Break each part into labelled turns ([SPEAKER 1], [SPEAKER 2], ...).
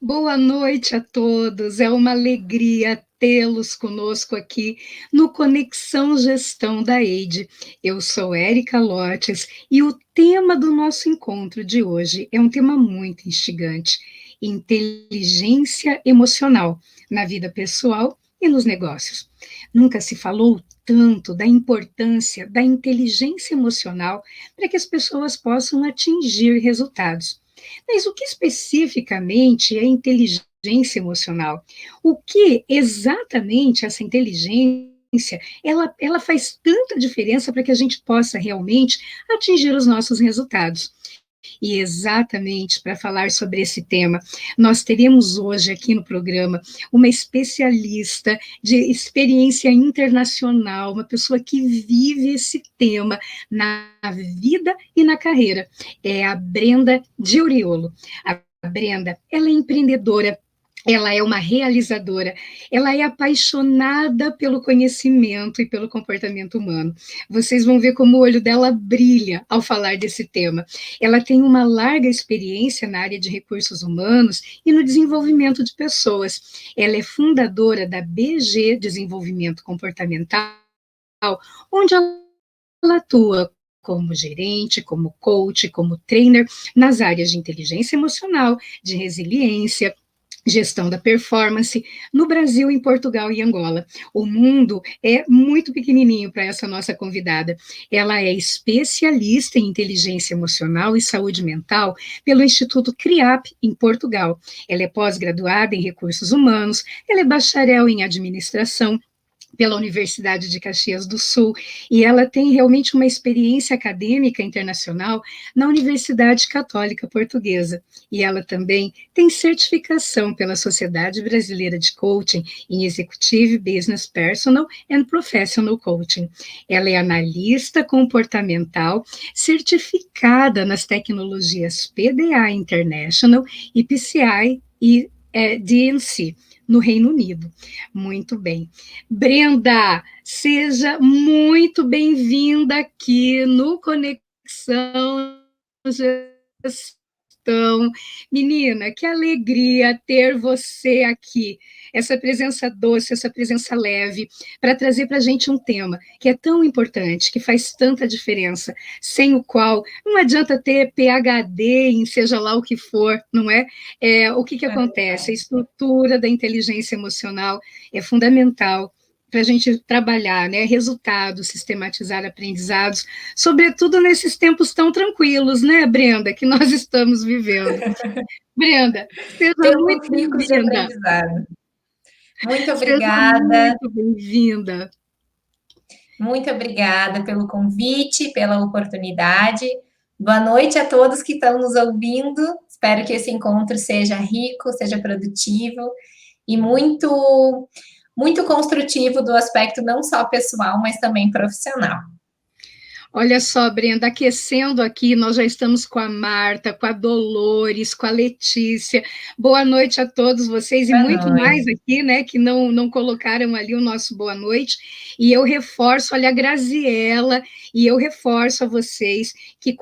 [SPEAKER 1] Boa noite a todos. É uma alegria tê-los conosco aqui no Conexão Gestão da EIDE. Eu sou Érica Lotes e o tema do nosso encontro de hoje é um tema muito instigante: inteligência emocional na vida pessoal e nos negócios. Nunca se falou tanto da importância da inteligência emocional para que as pessoas possam atingir resultados. Mas o que especificamente é inteligência emocional? O que exatamente essa inteligência ela faz tanta diferença para que a gente possa realmente atingir os nossos resultados? E exatamente para falar sobre esse tema, nós teremos hoje aqui no programa uma especialista de experiência internacional, uma pessoa que vive esse tema na vida e na carreira. É a Brenda Giuriolo. A Brenda, ela é empreendedora, ela é uma realizadora, ela é apaixonada pelo conhecimento e pelo comportamento humano. Vocês vão ver como o olho dela brilha ao falar desse tema. Ela tem uma larga experiência na área de recursos humanos e no desenvolvimento de pessoas. Ela é fundadora da BG Desenvolvimento Comportamental, onde ela atua como gerente, como coach, como trainer nas áreas de inteligência emocional, de resiliência, gestão da performance, no Brasil, em Portugal e Angola. O mundo é muito pequenininho para essa nossa convidada. Ela é especialista em inteligência emocional e saúde mental pelo Instituto CRIAP, em Portugal. Ela é pós-graduada em recursos humanos, ela é bacharel em administração pela Universidade de Caxias do Sul, e ela tem realmente uma experiência acadêmica internacional na Universidade Católica Portuguesa. E ela também tem certificação pela Sociedade Brasileira de Coaching em Executive Business Personal and Professional Coaching. Ela é analista comportamental, certificada nas tecnologias PDA International e PCI e DNC, no Reino Unido. Muito bem. Brenda, seja muito bem-vinda aqui no Conexão Gestão. Menina, que alegria ter você aqui, essa presença doce, essa presença leve, para trazer para a gente um tema que é tão importante, que faz tanta diferença, sem o qual não adianta ter PhD em seja lá o que for, não é? O que acontece? A estrutura da inteligência emocional é fundamental para a gente trabalhar, né, resultados, sistematizar aprendizados, sobretudo nesses tempos tão tranquilos, né, Brenda, que nós estamos vivendo. Brenda, seja muito
[SPEAKER 2] Tempos ricos de
[SPEAKER 1] bem-vinda.
[SPEAKER 2] aprendizado. Muito
[SPEAKER 1] Seja
[SPEAKER 2] obrigada,
[SPEAKER 1] muito bem-vinda.
[SPEAKER 2] muito obrigada pelo convite, pela oportunidade. Boa noite a todos que estão nos ouvindo. Espero que esse encontro seja rico, seja produtivo e muito construtivo do aspecto não só pessoal, mas também profissional.
[SPEAKER 1] Olha só, Brenda, aquecendo aqui, nós já estamos com a Marta, com a Dolores, com a Letícia. Boa noite a todos vocês e
[SPEAKER 2] Boa
[SPEAKER 1] muito mais
[SPEAKER 2] noite.
[SPEAKER 1] aqui, né, que não colocaram ali o nosso boa noite. E eu reforço, olha, a Graziella, e eu reforço a vocês que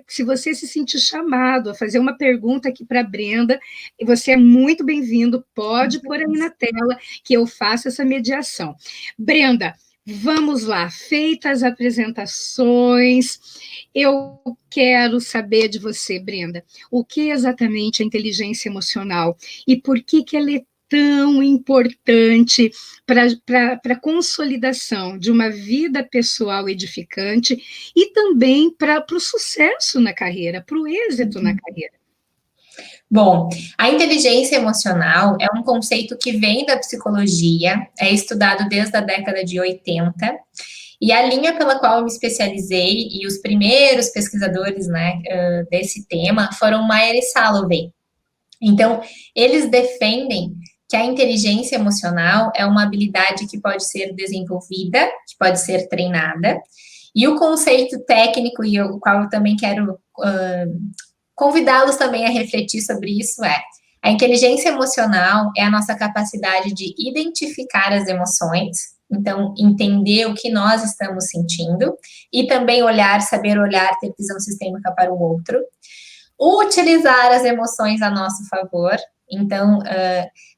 [SPEAKER 1] se você se sentir chamado a fazer uma pergunta aqui para a Brenda, você é muito bem-vindo, pode pôr aí na tela que eu faço essa mediação. Brenda, vamos lá, feitas as apresentações, eu quero saber de você, Brenda, o que exatamente é inteligência emocional e por que ela é tão importante para a consolidação de uma vida pessoal edificante e também para o sucesso na carreira, para o êxito na carreira.
[SPEAKER 2] Bom, a inteligência emocional é um conceito que vem da psicologia, é estudado desde a década de 80, e a linha pela qual eu me especializei e os primeiros pesquisadores, né, desse tema foram Mayer e Salovey. Então, eles defendem que a inteligência emocional é uma habilidade que pode ser desenvolvida, que pode ser treinada, e o conceito técnico, e o qual eu também quero convidá-los também a refletir sobre isso é: a inteligência emocional é a nossa capacidade de identificar as emoções, então entender o que nós estamos sentindo e também olhar, saber olhar, ter visão sistêmica para o outro. utilizar as emoções a nosso favor. Então,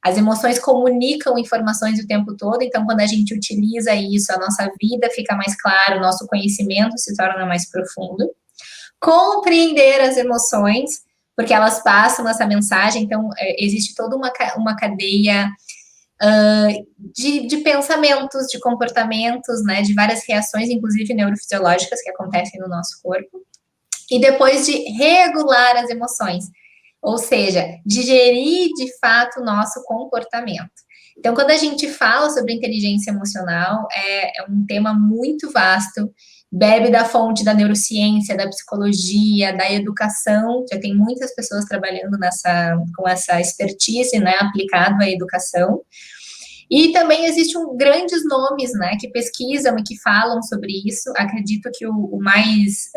[SPEAKER 2] as emoções comunicam informações o tempo todo, então, quando a gente utiliza isso, a nossa vida fica mais clara, o nosso conhecimento se torna mais profundo. Compreender as emoções, porque elas passam essa mensagem, então, existe toda uma cadeia de pensamentos, de comportamentos, né, de várias reações, inclusive neurofisiológicas, que acontecem no nosso corpo. E depois de regular as emoções, ou seja, digerir de fato o nosso comportamento. Então, quando a gente fala sobre inteligência emocional, é um tema muito vasto, bebe da fonte da neurociência, da psicologia, da educação, já tem muitas pessoas trabalhando com essa expertise, né, aplicado à educação. E também existem grandes nomes, né, que pesquisam e que falam sobre isso. Acredito que o mais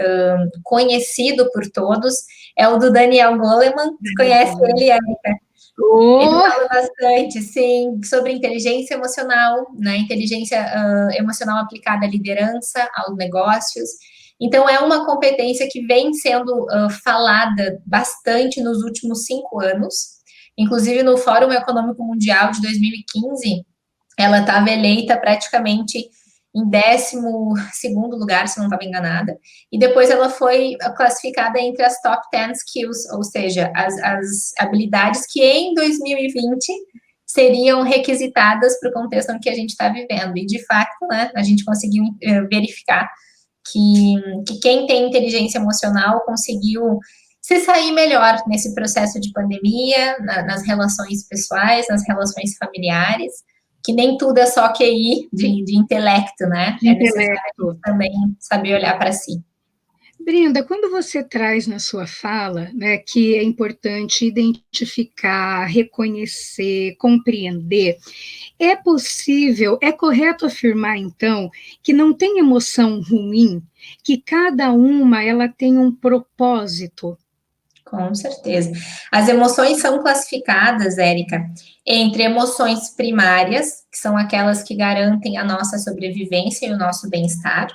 [SPEAKER 2] conhecido por todos é o do Daniel Goleman. Você conhece ele, Érica? Ele fala bastante, sim, sobre inteligência emocional, né, inteligência emocional aplicada à liderança, aos negócios. Então, é uma competência que vem sendo falada bastante nos últimos 5 anos. Inclusive, no Fórum Econômico Mundial de 2015, ela estava eleita praticamente em 12º lugar, se não estava enganada, e depois ela foi classificada entre as top 10 skills, ou seja, as habilidades que em 2020 seriam requisitadas para o contexto em que a gente está vivendo, e de fato, né, a gente conseguiu verificar que quem tem inteligência emocional conseguiu se sair melhor nesse processo de pandemia, nas relações pessoais, nas relações familiares, que nem tudo é só QI de intelecto, né? É necessário também saber olhar para si.
[SPEAKER 1] Brenda, quando você traz na sua fala, né, que é importante identificar, reconhecer, compreender, é possível, é correto afirmar, então, que não tem emoção ruim, que cada uma ela tem um propósito?
[SPEAKER 2] Com certeza. As emoções são classificadas, Érica, entre emoções primárias, que são aquelas que garantem a nossa sobrevivência e o nosso bem-estar,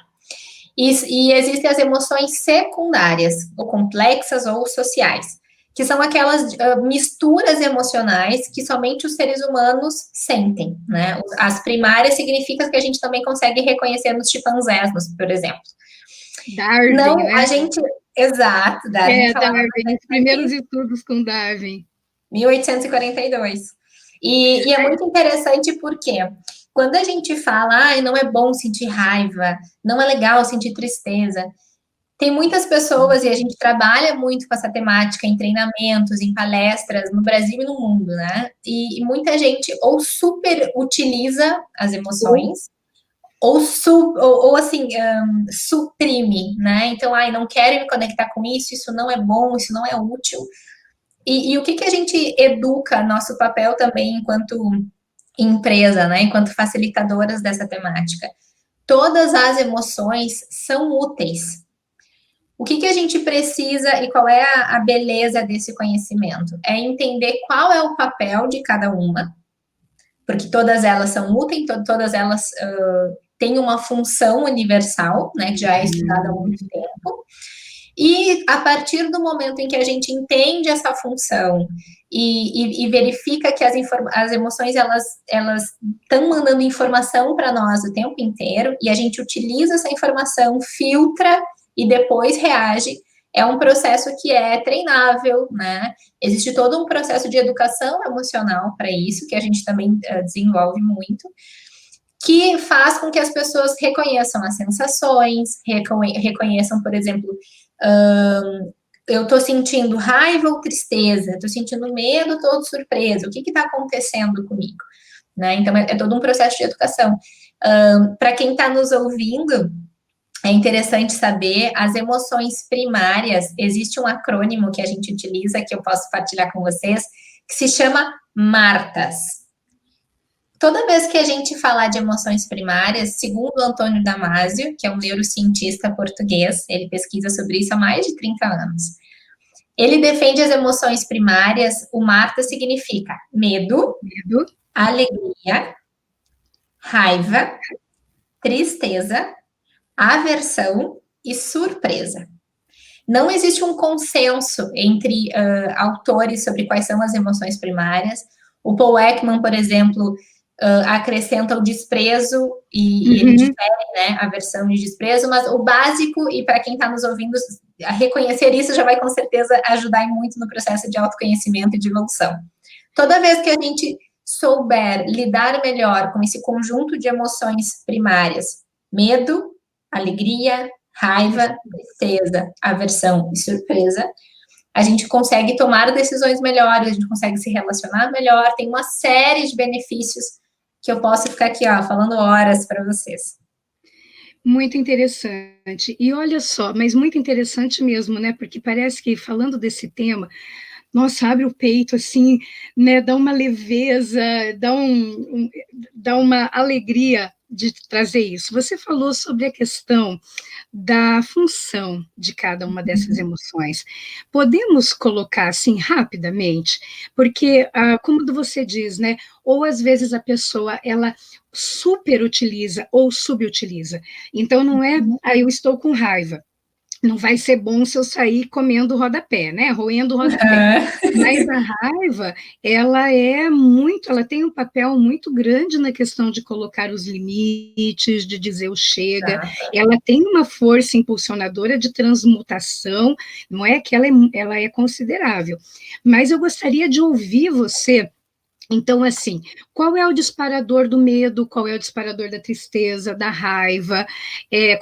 [SPEAKER 2] e existem as emoções secundárias, ou complexas ou sociais, que são aquelas misturas emocionais que somente os seres humanos sentem, né? As primárias significa que a gente também consegue reconhecer nos chimpanzés, por exemplo.
[SPEAKER 1] Darwin,
[SPEAKER 2] não,
[SPEAKER 1] né?
[SPEAKER 2] A gente... Exato, Darwin.
[SPEAKER 1] Darwin, os primeiros estudos com Darwin.
[SPEAKER 2] 1842. E é muito interessante porque quando a gente fala, não é bom sentir raiva, não é legal sentir tristeza, tem muitas pessoas, e a gente trabalha muito com essa temática em treinamentos, em palestras, no Brasil e no mundo, né? E muita gente ou super utiliza as emoções, ou assim, suprime, né? Então, não quero me conectar com isso não é bom, isso não é útil. E o que a gente educa, nosso papel também enquanto empresa, né? Enquanto facilitadoras dessa temática. Todas as emoções são úteis. O que a gente precisa e qual é a beleza desse conhecimento? É entender qual é o papel de cada uma, porque todas elas são úteis, todas elas têm uma função universal, né, que já é estudada há muito tempo. E a partir do momento em que a gente entende essa função e verifica que as emoções elas estão mandando informação para nós o tempo inteiro e a gente utiliza essa informação, filtra e depois reage, é um processo que é treinável, né? Existe todo um processo de educação emocional para isso, que a gente também desenvolve muito, que faz com que as pessoas reconheçam as sensações, reconheçam, por exemplo, eu estou sentindo raiva ou tristeza, estou sentindo medo, estou surpresa, o que está acontecendo comigo? Né? Então, é todo um processo de educação. Para quem está nos ouvindo, é interessante saber, as emoções primárias, existe um acrônimo que a gente utiliza, que eu posso partilhar com vocês, que se chama MARTAS. Toda vez que a gente falar de emoções primárias, segundo Antônio Damasio, que é um neurocientista português, ele pesquisa sobre isso há mais de 30 anos, ele defende as emoções primárias, o MARTA significa medo, alegria, raiva, tristeza, aversão e surpresa. Não existe um consenso entre autores sobre quais são as emoções primárias. O Paul Ekman, por exemplo, acrescenta o desprezo e ele difere, né, aversão e desprezo, mas o básico, e para quem está nos ouvindo, a reconhecer isso já vai com certeza ajudar muito no processo de autoconhecimento e de evolução. Toda vez que a gente souber lidar melhor com esse conjunto de emoções primárias, medo, alegria, raiva, tristeza, aversão e surpresa, a gente consegue tomar decisões melhores, a gente consegue se relacionar melhor, tem uma série de benefícios que eu posso ficar aqui, ó, falando horas para vocês.
[SPEAKER 1] Muito interessante. E olha só, mas muito interessante mesmo, né? Porque parece que falando desse tema, nossa, abre o peito assim, né? Dá uma leveza, dá uma alegria de trazer isso. Você falou sobre a questão da função de cada uma dessas emoções. Podemos colocar assim rapidamente, porque como você diz, né? Ou às vezes a pessoa ela superutiliza ou subutiliza. Então não é, eu estou com raiva. Não vai ser bom se eu sair comendo rodapé, né? Roendo rodapé. Mas a raiva, ela tem um papel muito grande na questão de colocar os limites, de dizer o chega. Ela tem uma força impulsionadora de transmutação, não é que ela é considerável. Mas eu gostaria de ouvir você. Então, assim, qual é o disparador do medo, qual é o disparador da tristeza, da raiva?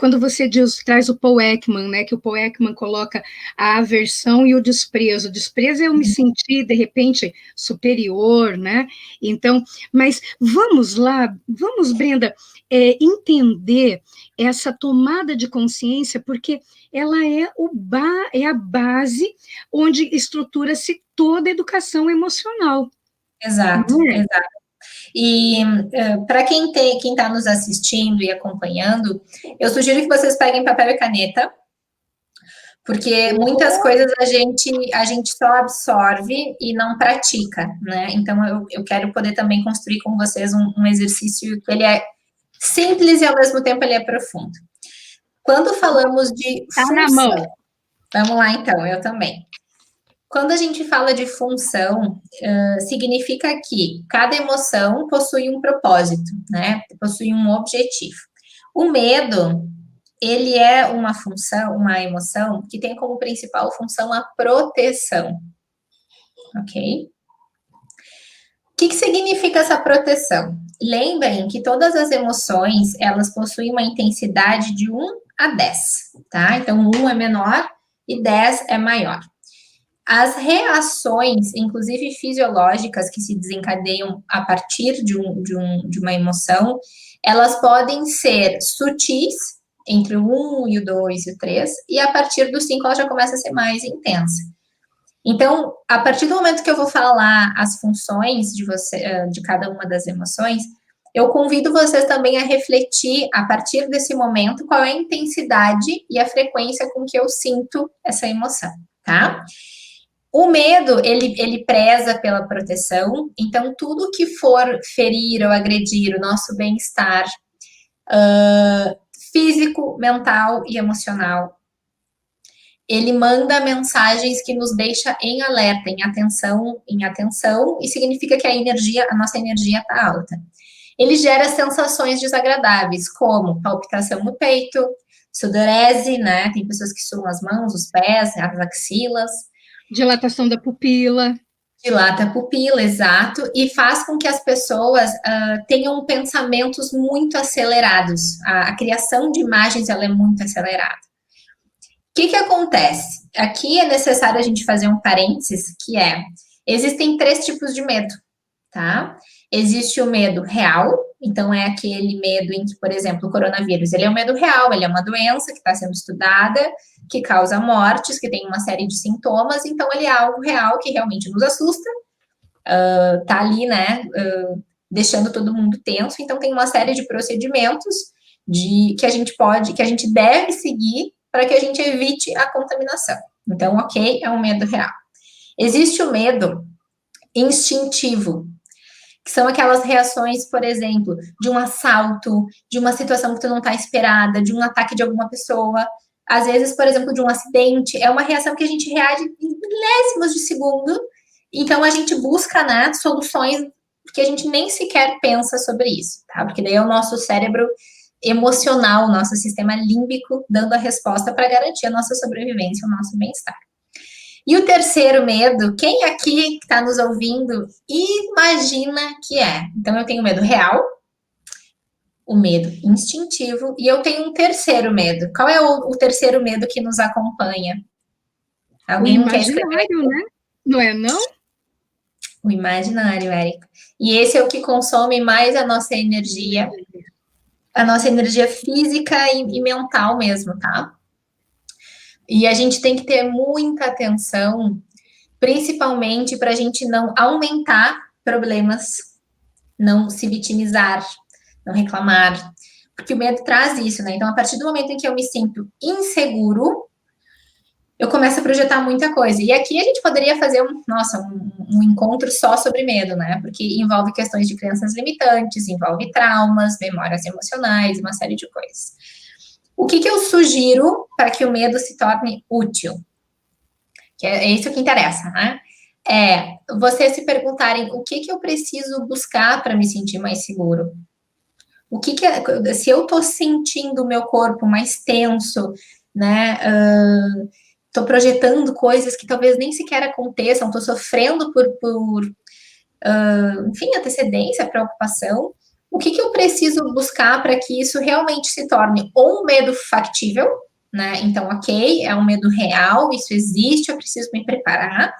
[SPEAKER 1] Quando você traz o Paul Ekman, né, que o Paul Ekman coloca a aversão e o desprezo. O desprezo é eu me sentir, de repente, superior, né? Então, mas vamos lá, vamos, Brenda, entender essa tomada de consciência, porque ela é a base onde estrutura-se toda a educação emocional.
[SPEAKER 2] Exato, exato. E para quem está nos assistindo e acompanhando, eu sugiro que vocês peguem papel e caneta, porque muitas coisas a gente só absorve e não pratica, né? Então eu quero poder também construir com vocês um exercício que ele é simples e ao mesmo tempo ele é profundo. Quando falamos de
[SPEAKER 1] função, na mão.
[SPEAKER 2] Vamos lá então, eu também. Quando a gente fala de função, significa que cada emoção possui um propósito, né? Possui um objetivo. O medo, ele é uma função, uma emoção que tem como principal função a proteção, ok? O que significa essa proteção? Lembrem que todas as emoções, elas possuem uma intensidade de 1 a 10, tá? Então, 1 é menor e 10 é maior. As reações, inclusive fisiológicas, que se desencadeiam a partir de uma emoção, elas podem ser sutis, entre o 1 e o 2 e o 3, e a partir do 5 ela já começa a ser mais intensa. Então, a partir do momento que eu vou falar as funções de cada uma das emoções, eu convido vocês também a refletir, a partir desse momento, qual é a intensidade e a frequência com que eu sinto essa emoção, tá? O medo, ele preza pela proteção, então tudo que for ferir ou agredir o nosso bem-estar físico, mental e emocional, ele manda mensagens que nos deixa em alerta, em atenção, e significa que a nossa energia está alta. Ele gera sensações desagradáveis, como palpitação no peito, sudorese, né? Tem pessoas que suam as mãos, os pés, as axilas.
[SPEAKER 1] Dilatação da pupila.
[SPEAKER 2] Dilata a pupila, exato, e faz com que as pessoas tenham pensamentos muito acelerados. A criação de imagens, ela é muito acelerada. O que acontece? Aqui é necessário a gente fazer um parênteses, que existem 3 tipos de medo, tá? Existe o medo real, então é aquele medo em que, por exemplo, o coronavírus, ele é um medo real, ele é uma doença que está sendo estudada, que causa mortes, que tem uma série de sintomas, então ele é algo real que realmente nos assusta, tá ali, né, deixando todo mundo tenso, então tem uma série de procedimentos que a gente deve seguir para que a gente evite a contaminação. Então, ok, é um medo real. Existe o medo instintivo, que são aquelas reações, por exemplo, de um assalto, de uma situação que tu não está esperada, de um ataque de alguma pessoa. às vezes, por exemplo, de um acidente, é uma reação que a gente reage em milésimos de segundo, então a gente busca, né, soluções que a gente nem sequer pensa sobre isso, tá? Porque daí é o nosso cérebro emocional, o nosso sistema límbico dando a resposta para garantir a nossa sobrevivência, o nosso bem-estar. E o terceiro medo, quem aqui que está nos ouvindo imagina que é? Então, eu tenho medo real, o medo instintivo, e eu tenho um terceiro medo. Qual é o terceiro medo que nos acompanha?
[SPEAKER 1] O
[SPEAKER 2] Alguém quer escrever?
[SPEAKER 1] imaginário, né? Não é não?
[SPEAKER 2] O imaginário, Érica. E esse é o que consome mais a nossa energia física e mental mesmo, tá? E a gente tem que ter muita atenção, principalmente para a gente não aumentar problemas, não se vitimizar, não reclamar, porque o medo traz isso, né? Então, a partir do momento em que eu me sinto inseguro, eu começo a projetar muita coisa. E aqui a gente poderia fazer um encontro só sobre medo, né? Porque envolve questões de crenças limitantes, envolve traumas, memórias emocionais, uma série de coisas. O que eu sugiro para que o medo se torne útil? Que é isso que interessa, né? É vocês se perguntarem o que eu preciso buscar para me sentir mais seguro. Se eu estou sentindo o meu corpo mais tenso, né? Estou projetando coisas que talvez nem sequer aconteçam, estou sofrendo enfim, antecedência, preocupação. O que eu preciso buscar para que isso realmente se torne ou um medo factível, né? Então, ok, é um medo real, isso existe, eu preciso me preparar,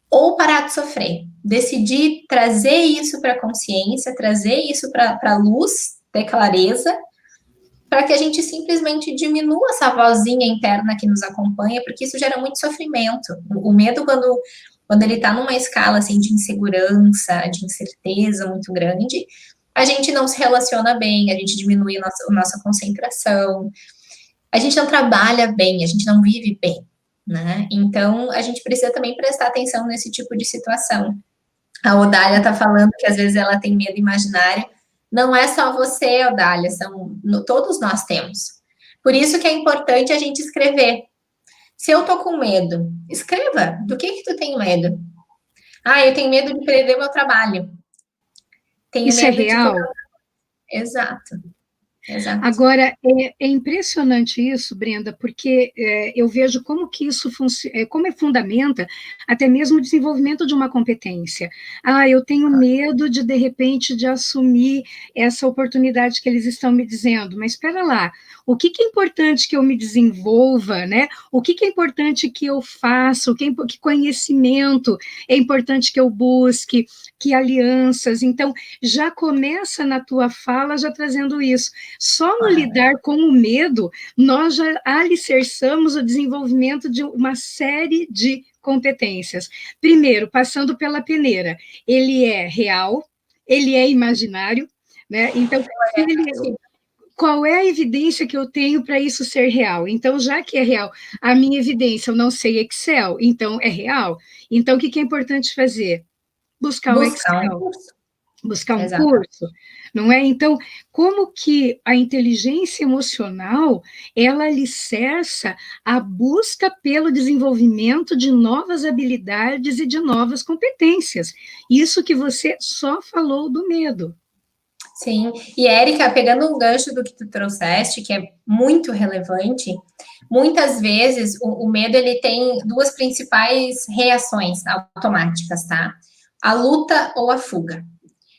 [SPEAKER 2] ou parar de sofrer. Decidir trazer isso para a consciência, trazer isso para a luz, ter clareza, para que a gente simplesmente diminua essa vozinha interna que nos acompanha, porque isso gera muito sofrimento. O medo, quando ele está numa escala assim, de insegurança, de incerteza muito grande, a gente não se relaciona bem, a gente diminui a nossa concentração, a gente não trabalha bem, a gente não vive bem, né? Então, a gente precisa também prestar atenção nesse tipo de situação. A Odália está falando que às vezes ela tem medo imaginário. Não é só você, Odália, todos nós temos. Por isso que é importante a gente escrever. Se eu tô com medo, escreva. Do que tu tem medo? Eu tenho medo de perder meu trabalho. Tenho
[SPEAKER 1] Isso
[SPEAKER 2] medo
[SPEAKER 1] é real?
[SPEAKER 2] Exato. Exato.
[SPEAKER 1] Agora, é impressionante isso, Brenda, porque eu vejo como que isso como fundamenta até mesmo o desenvolvimento de uma competência. Eu tenho medo de repente, de assumir essa oportunidade que eles estão me dizendo, mas espera lá, o que é importante que eu me desenvolva, né? O que é importante que eu faça, que conhecimento é importante que eu busque, que alianças. Então, já começa na tua fala já trazendo isso. Só no lidar com o medo, nós já alicerçamos o desenvolvimento de uma série de competências. Primeiro, passando pela peneira, ele é real, ele é imaginário, né? Então, qual é a evidência que eu tenho para isso ser real? Então, já que é real, a minha evidência, eu não sei Excel, então é real. Então, o que é importante fazer? Buscar o Excel. Buscar um curso, não é? Então, como que a inteligência emocional, ela alicerça a busca pelo desenvolvimento de novas habilidades e de novas competências. Isso que você só falou do medo.
[SPEAKER 2] Sim, e Érica, pegando um gancho do que tu trouxeste, que é muito relevante, muitas vezes o medo ele tem duas principais reações automáticas, tá? A luta ou a fuga.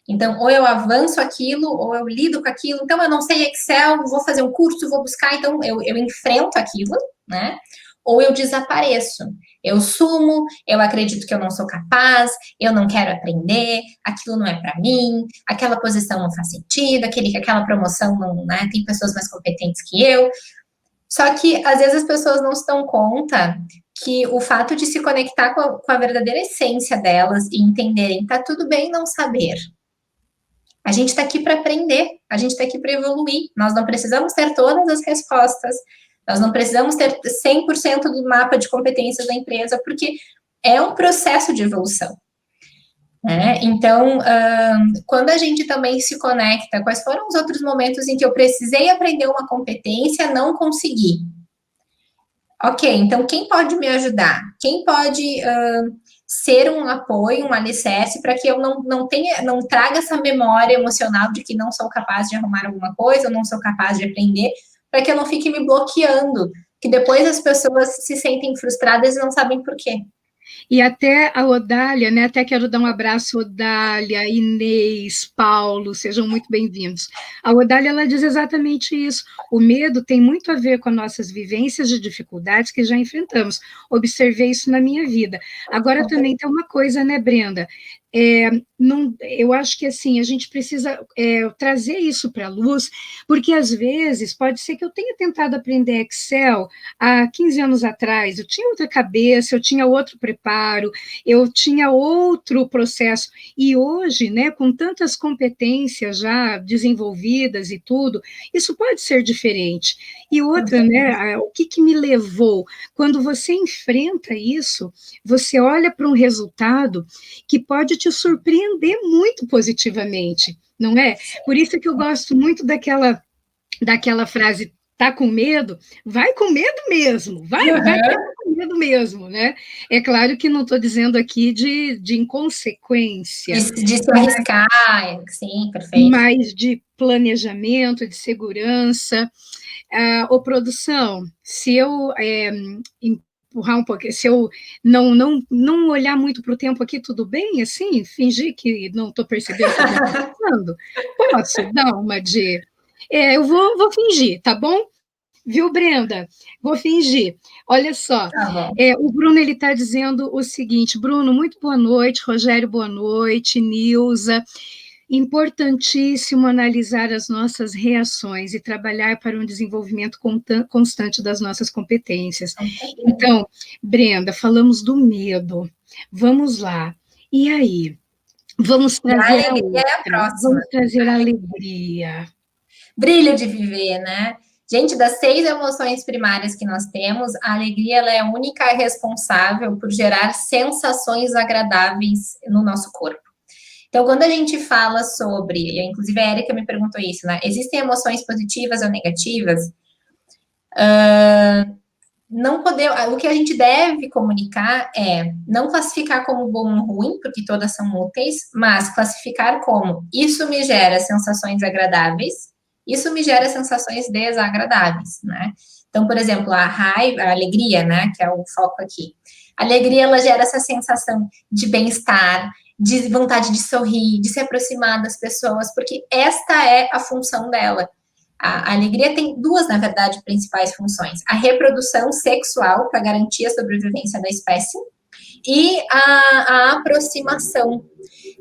[SPEAKER 2] Então, ou eu avanço aquilo, ou eu lido com aquilo. Então, eu não sei Excel, vou fazer um curso, vou buscar. Então, eu enfrento aquilo, né? Ou eu desapareço. Eu sumo, eu acredito que eu não sou capaz, eu não quero aprender, aquilo não é para mim, aquela posição não faz sentido, aquela promoção não, né? Tem pessoas mais competentes que eu. Só que, às vezes, as pessoas não se dão conta que o fato de se conectar com a verdadeira essência delas e entenderem, tá tudo bem não saber. A gente está aqui para aprender, a gente está aqui para evoluir. Nós não precisamos ter todas as respostas, nós não precisamos ter 100% do mapa de competências da empresa, porque é um processo de evolução. Né? Então, quando a gente também se conecta, quais foram os outros momentos em que eu precisei aprender uma competência, não consegui? Ok, então quem pode me ajudar? Quem pode ser um apoio, um alicerce para que eu não traga essa memória emocional de que não sou capaz de arrumar alguma coisa, eu não sou capaz de aprender, para que eu não fique me bloqueando, que depois as pessoas se sentem frustradas e não sabem por quê.
[SPEAKER 1] E até a Odália, né? Até quero dar um abraço, Odália, Inês, Paulo, sejam muito bem-vindos. A Odália, ela diz exatamente isso. O medo tem muito a ver com as nossas vivências de dificuldades que já enfrentamos. Observei isso na minha vida. Agora também tem uma coisa, né, Brenda? Não, eu acho que assim a gente precisa trazer isso para a luz, porque às vezes pode ser que eu tenha tentado aprender Excel há 15 anos atrás, eu tinha outra cabeça, eu tinha outro preparo, eu tinha outro processo, e hoje, né, com tantas competências já desenvolvidas e tudo, isso pode ser diferente. E outra, né, o que me levou? Quando você enfrenta isso, você olha para um resultado que pode te surpreender muito positivamente, não é? Por isso que eu gosto muito daquela frase, tá com medo? Vai com medo mesmo, vai com medo mesmo, né? É claro que não estou dizendo aqui de inconsequência,
[SPEAKER 2] De se arriscar, sim, perfeito.
[SPEAKER 1] mas de planejamento, de segurança. Ô, produção, se eu empurrar um pouquinho, se eu não olhar muito para o tempo aqui, tudo bem? Assim, fingir que não estou percebendo o que está passando? Posso dar uma de. Eu vou fingir, tá bom? Viu, Brenda? Vou fingir. Olha só,
[SPEAKER 2] Tá bom.
[SPEAKER 1] o Bruno ele está dizendo o seguinte: Bruno, muito boa noite, Rogério, boa noite, Nilza. Importantíssimo analisar as nossas reações e trabalhar para um desenvolvimento constante das nossas competências. Então, Brenda, falamos do medo. Vamos lá. E aí? Vamos
[SPEAKER 2] E a
[SPEAKER 1] trazer a
[SPEAKER 2] alegria é a
[SPEAKER 1] outra.
[SPEAKER 2] próxima.
[SPEAKER 1] Vamos trazer a alegria.
[SPEAKER 2] Brilho de viver, né? Gente, das 6 emoções primárias que nós temos, a alegria ela é a única responsável por gerar sensações agradáveis no nosso corpo. Então, quando a gente fala sobre, inclusive a Erika me perguntou isso, né? Existem emoções positivas ou negativas? Não poder, o que a gente deve comunicar é não classificar como bom ou ruim, porque todas são úteis, mas classificar como isso me gera sensações agradáveis, isso me gera sensações desagradáveis, né? Então, por exemplo, a raiva, a alegria, né, que é o foco aqui. A alegria, ela gera essa sensação de bem-estar, de vontade de sorrir, de se aproximar das pessoas, porque esta é a função dela. A alegria tem duas, na verdade, principais funções: a reprodução sexual, para garantir a sobrevivência da espécie, e a aproximação.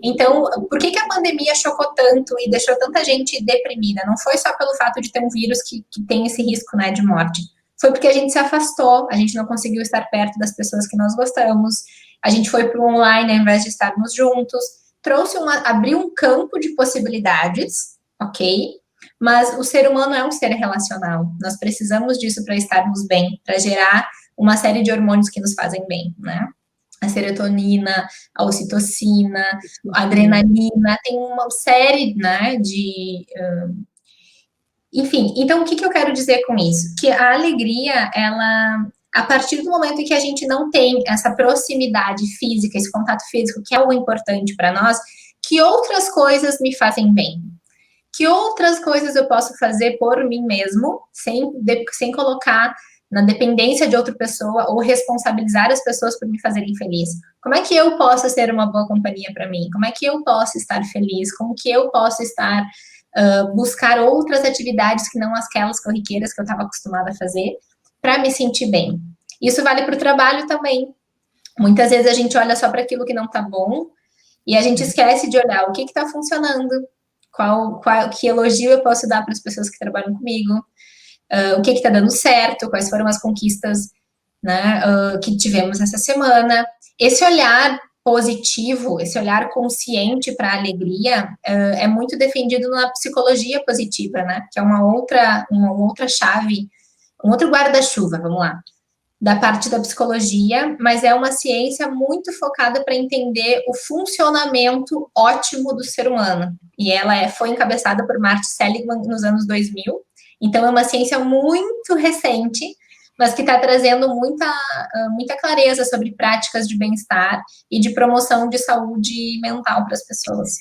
[SPEAKER 2] Então, por que a pandemia chocou tanto e deixou tanta gente deprimida? Não foi só pelo fato de ter um vírus que tem esse risco, né, de morte. Foi porque a gente se afastou, a gente não conseguiu estar perto das pessoas que nós gostamos, a gente foi para o online ao invés de estarmos juntos, abriu um campo de possibilidades, ok? Mas o ser humano é um ser relacional. Nós precisamos disso para estarmos bem, para gerar uma série de hormônios que nos fazem bem, né? A serotonina, a ocitocina, a adrenalina, tem uma série, né, de... Enfim, então o que eu quero dizer com isso? Que a alegria, ela... A partir do momento em que a gente não tem essa proximidade física, esse contato físico, que é algo importante para nós, que outras coisas me fazem bem? Que outras coisas eu posso fazer por mim mesmo, sem colocar na dependência de outra pessoa ou responsabilizar as pessoas por me fazerem feliz? Como é que eu posso ser uma boa companhia para mim? Como é que eu posso estar feliz? Como que eu posso estar buscar outras atividades que não aquelas corriqueiras que eu estava acostumada a fazer para me sentir bem? Isso vale para o trabalho também. Muitas vezes a gente olha só para aquilo que não está bom e a gente esquece de olhar o que está funcionando, que elogio eu posso dar para as pessoas que trabalham comigo, o que está dando certo, quais foram as conquistas, né, que tivemos essa semana. Esse olhar positivo, esse olhar consciente para a alegria é muito defendido na psicologia positiva, né, que é uma outra chave, um outro guarda-chuva, vamos lá, da parte da psicologia, mas é uma ciência muito focada para entender o funcionamento ótimo do ser humano. E ela foi encabeçada por Marty Seligman nos anos 2000. Então, é uma ciência muito recente, mas que está trazendo muita clareza sobre práticas de bem-estar e de promoção de saúde mental para as pessoas.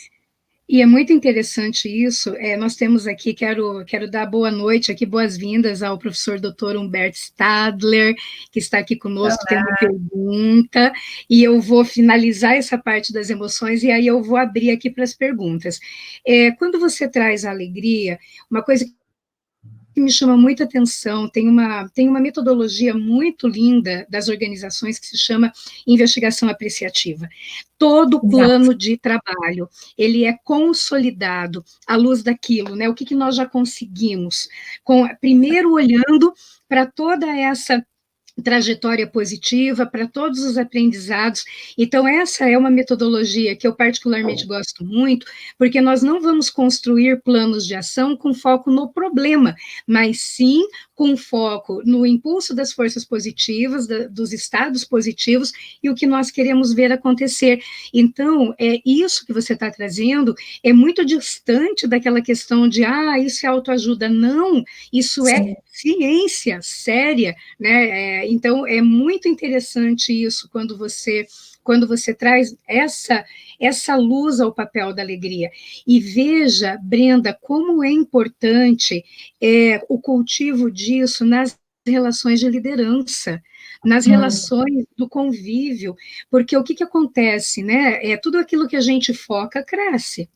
[SPEAKER 1] E é muito interessante isso. Nós temos aqui, quero dar boa noite, aqui boas-vindas ao professor Dr. Humberto Stadler, que está aqui conosco, tem uma pergunta, e eu vou finalizar essa parte das emoções, e aí eu vou abrir aqui para as perguntas. Quando você traz a alegria, uma coisa que me chama muita atenção, tem uma metodologia muito linda das organizações que se chama investigação apreciativa. Todo plano de trabalho, ele é consolidado à luz daquilo, né? O que nós já conseguimos, primeiro olhando para toda essa trajetória positiva, para todos os aprendizados. Então, essa é uma metodologia que eu particularmente gosto muito, porque nós não vamos construir planos de ação com foco no problema, mas sim com foco no impulso das forças positivas, dos estados positivos e o que nós queremos ver acontecer. Então, isso que você está trazendo é muito distante daquela questão de, isso é autoajuda. Não, isso é ciência séria, né? Então, é muito interessante isso quando você traz essa luz ao papel da alegria. E veja, Brenda, como é importante o cultivo disso nas relações de liderança, nas relações do convívio, porque o que acontece, né? Tudo aquilo que a gente foca cresce.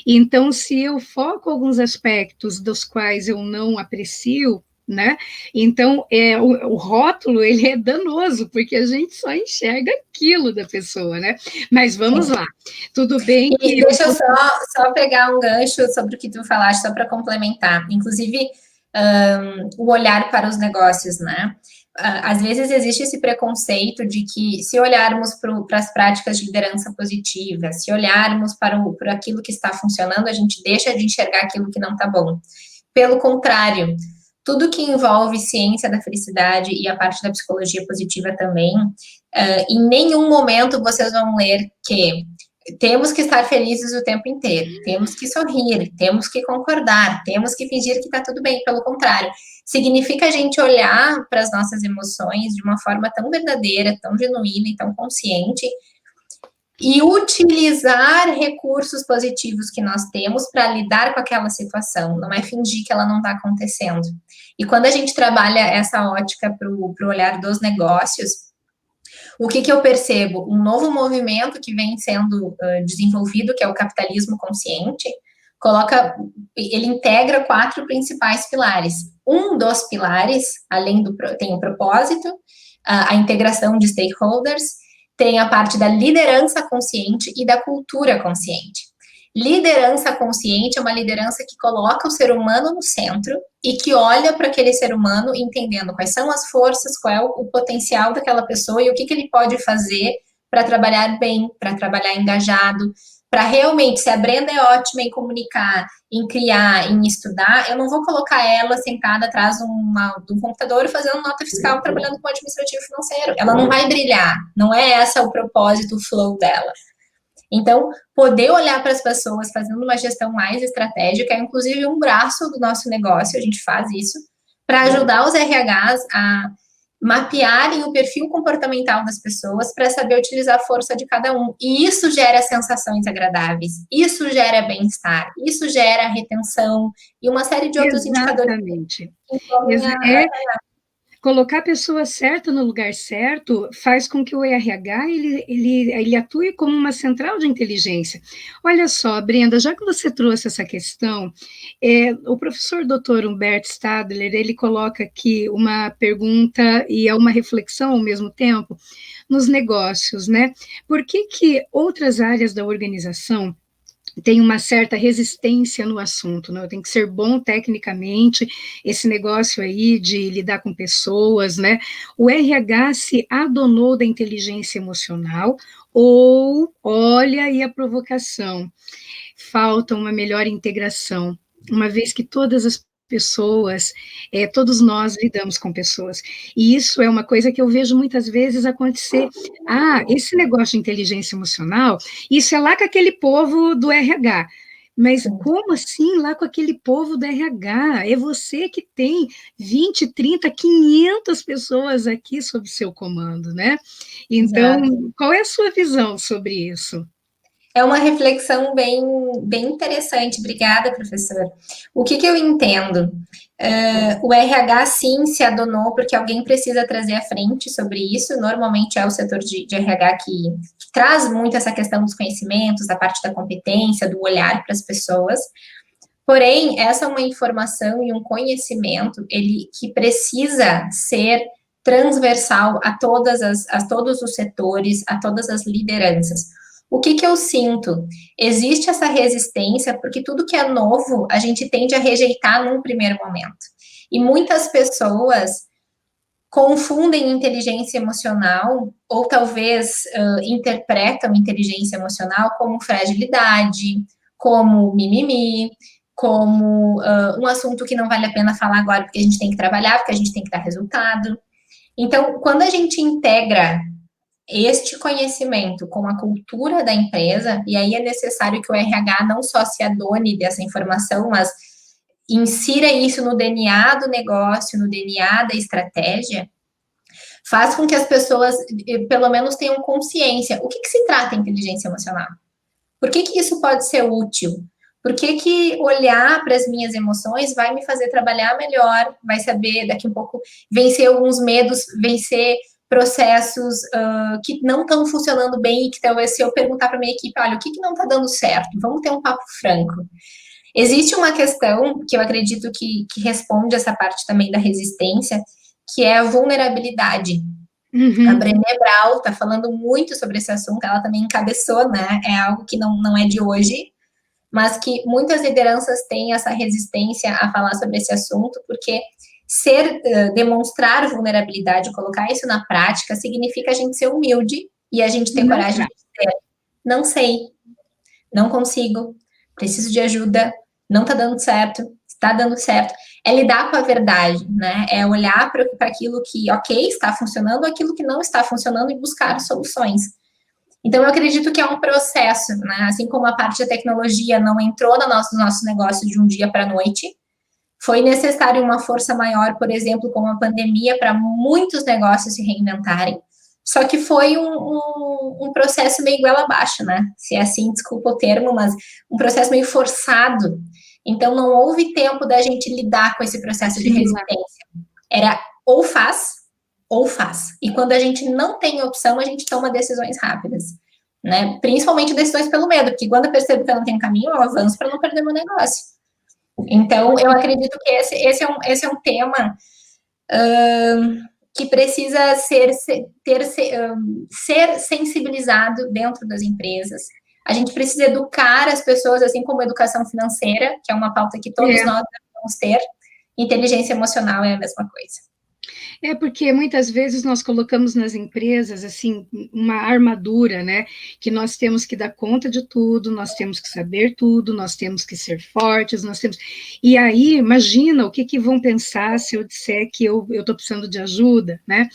[SPEAKER 1] Então, se eu foco alguns aspectos dos quais eu não aprecio, né? Então, o rótulo, ele é danoso, porque a gente só enxerga aquilo da pessoa, né? Mas vamos lá, tudo bem.
[SPEAKER 2] E deixa eu só pegar um gancho sobre o que tu falaste, só para complementar. Inclusive, o olhar para os negócios, né? Às vezes existe esse preconceito de que se olharmos para as práticas de liderança positiva, se olharmos para aquilo que está funcionando, a gente deixa de enxergar aquilo que não está bom. Pelo contrário, tudo que envolve ciência da felicidade e a parte da psicologia positiva também, em nenhum momento vocês vão ler que temos que estar felizes o tempo inteiro, temos que sorrir, temos que concordar, temos que fingir que está tudo bem. Pelo contrário, significa a gente olhar para as nossas emoções de uma forma tão verdadeira, tão genuína e tão consciente, e utilizar recursos positivos que nós temos para lidar com aquela situação, não é fingir que ela não está acontecendo. E quando a gente trabalha essa ótica para o olhar dos negócios, o que eu percebo? Um novo movimento que vem sendo desenvolvido, que é o capitalismo consciente, ele integra 4 principais pilares. Um dos pilares, tem o propósito, a integração de stakeholders, tem a parte da liderança consciente e da cultura consciente. Liderança consciente é uma liderança que coloca o ser humano no centro e que olha para aquele ser humano entendendo quais são as forças, qual é o potencial daquela pessoa e o que ele pode fazer para trabalhar bem, para trabalhar engajado, para realmente, se a Brenda é ótima em comunicar, em criar, em estudar, eu não vou colocar ela sentada atrás de um computador fazendo nota fiscal, trabalhando com administrativo financeiro. Ela não vai brilhar, não é esse o propósito, o flow dela. Então, poder olhar para as pessoas fazendo uma gestão mais estratégica é, inclusive, um braço do nosso negócio, a gente faz isso, para ajudar os RHs a mapearem o perfil comportamental das pessoas para saber utilizar a força de cada um. E isso gera sensações agradáveis, isso gera bem-estar, isso gera retenção e uma série de outros indicadores.
[SPEAKER 1] Colocar a pessoa certa no lugar certo faz com que o RH ele atue como uma central de inteligência. Olha só, Brenda, já que você trouxe essa questão, o professor Dr. Humberto Stadler, ele coloca aqui uma pergunta e é uma reflexão ao mesmo tempo nos negócios, né? Por que outras áreas da organização tem uma certa resistência no assunto, né? Tem que ser bom tecnicamente, esse negócio aí de lidar com pessoas, né? O RH se adonou da inteligência emocional ou, olha aí a provocação, falta uma melhor integração, uma vez que todas as pessoas, todos nós lidamos com pessoas, e isso é uma coisa que eu vejo muitas vezes acontecer. Esse negócio de inteligência emocional, isso é lá com aquele povo do RH, Mas
[SPEAKER 2] Sim.
[SPEAKER 1] como assim lá com aquele povo da RH? É você que tem 20, 30, 500 pessoas aqui sob seu comando, né? Então,
[SPEAKER 2] Exato.
[SPEAKER 1] qual é a sua visão sobre isso?
[SPEAKER 2] É uma reflexão bem interessante. Obrigada, professor. O que, que eu entendo? O RH sim se adonou porque alguém precisa trazer à frente sobre isso. Normalmente é o setor de RH que traz muito essa questão dos conhecimentos, da parte da competência, do olhar para as pessoas. Porém, essa é uma informação e um conhecimento ele que precisa ser transversal a todos os setores, a todas as lideranças. O que, que eu sinto? Existe essa resistência, porque tudo que é novo a gente tende a rejeitar num primeiro momento. E muitas pessoas confundem inteligência emocional, ou talvez interpretam inteligência emocional como fragilidade, como mimimi, como um assunto que não vale a pena falar agora, porque a gente tem que trabalhar, porque a gente tem que dar resultado. Então, quando a gente integra este conhecimento com a cultura da empresa, e aí é necessário que o RH não só se adone dessa informação, mas insira isso no DNA do negócio, no DNA da estratégia, faz com que as pessoas, pelo menos, tenham consciência. O que, que se trata a inteligência emocional? Por que, que isso pode ser útil? Por que, que olhar para as minhas emoções vai me fazer trabalhar melhor, vai saber daqui um pouco vencer alguns medos, vencer processos que não estão funcionando bem e que talvez se eu perguntar para minha equipe, olha, o que, que não está dando certo? Vamos ter um papo franco. Existe uma questão que eu acredito que responde essa parte também da resistência, que é a vulnerabilidade. A
[SPEAKER 1] Uhum.
[SPEAKER 2] Brené Brown está falando muito sobre esse assunto, ela também encabeçou, né? É algo que não é de hoje, mas que muitas lideranças têm essa resistência a falar sobre esse assunto, porque demonstrar vulnerabilidade, colocar isso na prática, significa a gente ser humilde e a gente ter
[SPEAKER 1] Não
[SPEAKER 2] coragem
[SPEAKER 1] pra.
[SPEAKER 2] de dizer, não sei, não consigo, preciso de ajuda, não está dando certo, está dando certo. É lidar com a verdade, né? É olhar para aquilo que, ok, está funcionando, aquilo que não está funcionando e buscar soluções. Então, eu acredito que é um processo, né? Assim como a parte da tecnologia não entrou no nosso negócio de um dia para a noite, foi necessário uma força maior, por exemplo, com a pandemia, para muitos negócios se reinventarem. Só que foi um processo meio goela abaixo, né? Se é assim, desculpa o termo, mas um processo meio forçado. Então, não houve tempo da gente lidar com esse processo de
[SPEAKER 1] Assimilar.
[SPEAKER 2] resistência. Era ou faz, ou faz. E quando a gente não tem opção, a gente toma decisões rápidas. Né? Principalmente decisões pelo medo, porque quando eu percebo que eu não tenho caminho, eu avanço para não perder meu negócio. Então, eu acredito que esse é um tema que precisa ser sensibilizado dentro das empresas. A gente precisa educar as pessoas, assim como educação financeira, que é uma pauta que todos
[SPEAKER 1] É.
[SPEAKER 2] nós devemos ter. Inteligência emocional é a mesma coisa.
[SPEAKER 1] É porque muitas vezes nós colocamos nas empresas assim uma armadura, né? Que nós temos que dar conta de tudo, nós temos que saber tudo, nós temos que ser fortes, nós temos. E aí, imagina o que, que vão pensar se eu disser que eu estou precisando de ajuda, né?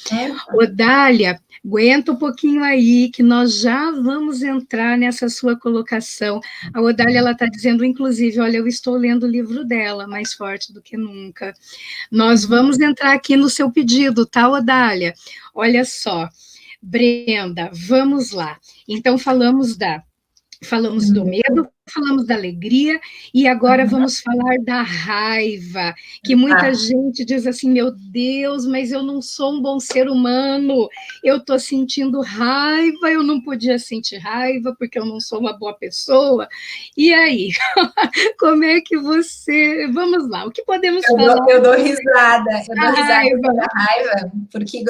[SPEAKER 1] Odália, aguenta um pouquinho aí, que nós já vamos entrar nessa sua colocação. A Odália, ela está dizendo, inclusive, olha, eu estou lendo o livro dela, Mais Forte do que Nunca. Nós vamos entrar aqui no seu pedido, tá, Odália? Olha só, Brenda, vamos lá. Então, falamos do medo, falamos da alegria, e agora vamos falar da raiva, que muita gente diz assim, meu Deus, mas eu não sou um bom ser humano, eu estou sentindo raiva, eu não podia sentir raiva, porque eu não sou uma boa pessoa. E aí, como é que você... Vamos lá, o que podemos falar?
[SPEAKER 2] Eu dou risada,
[SPEAKER 1] Da raiva.
[SPEAKER 2] da raiva, porque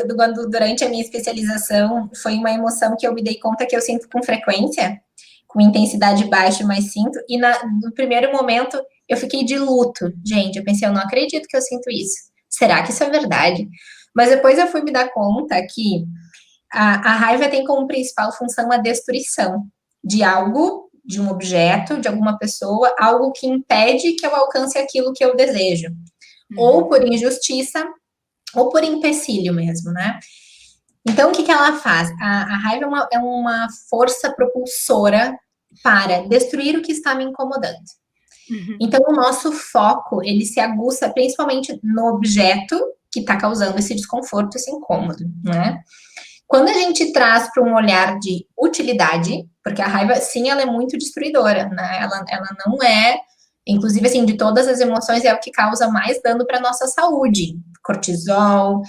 [SPEAKER 2] durante a minha especialização foi uma emoção que eu me dei conta que eu sinto com frequência, com intensidade baixa, mas sinto, e no primeiro momento eu fiquei de luto. Gente, eu pensei, eu não acredito que eu sinto isso. Será que isso é verdade? Mas depois eu fui me dar conta que a raiva tem como principal função a destruição de algo, de um objeto, de alguma pessoa, algo que impede que eu alcance aquilo que eu desejo. Ou por injustiça, ou por empecilho mesmo, né? Então, o que ela faz? A raiva é uma força propulsora para destruir o que está me incomodando.
[SPEAKER 1] Uhum.
[SPEAKER 2] Então, o nosso foco, ele se aguça principalmente no objeto que está causando esse desconforto, esse incômodo, né? Quando a gente traz para um olhar de utilidade, porque a raiva, sim, ela é muito destruidora, né? Ela não é, inclusive, assim, de todas as emoções, é o que causa mais dano para a nossa saúde. Cortisol,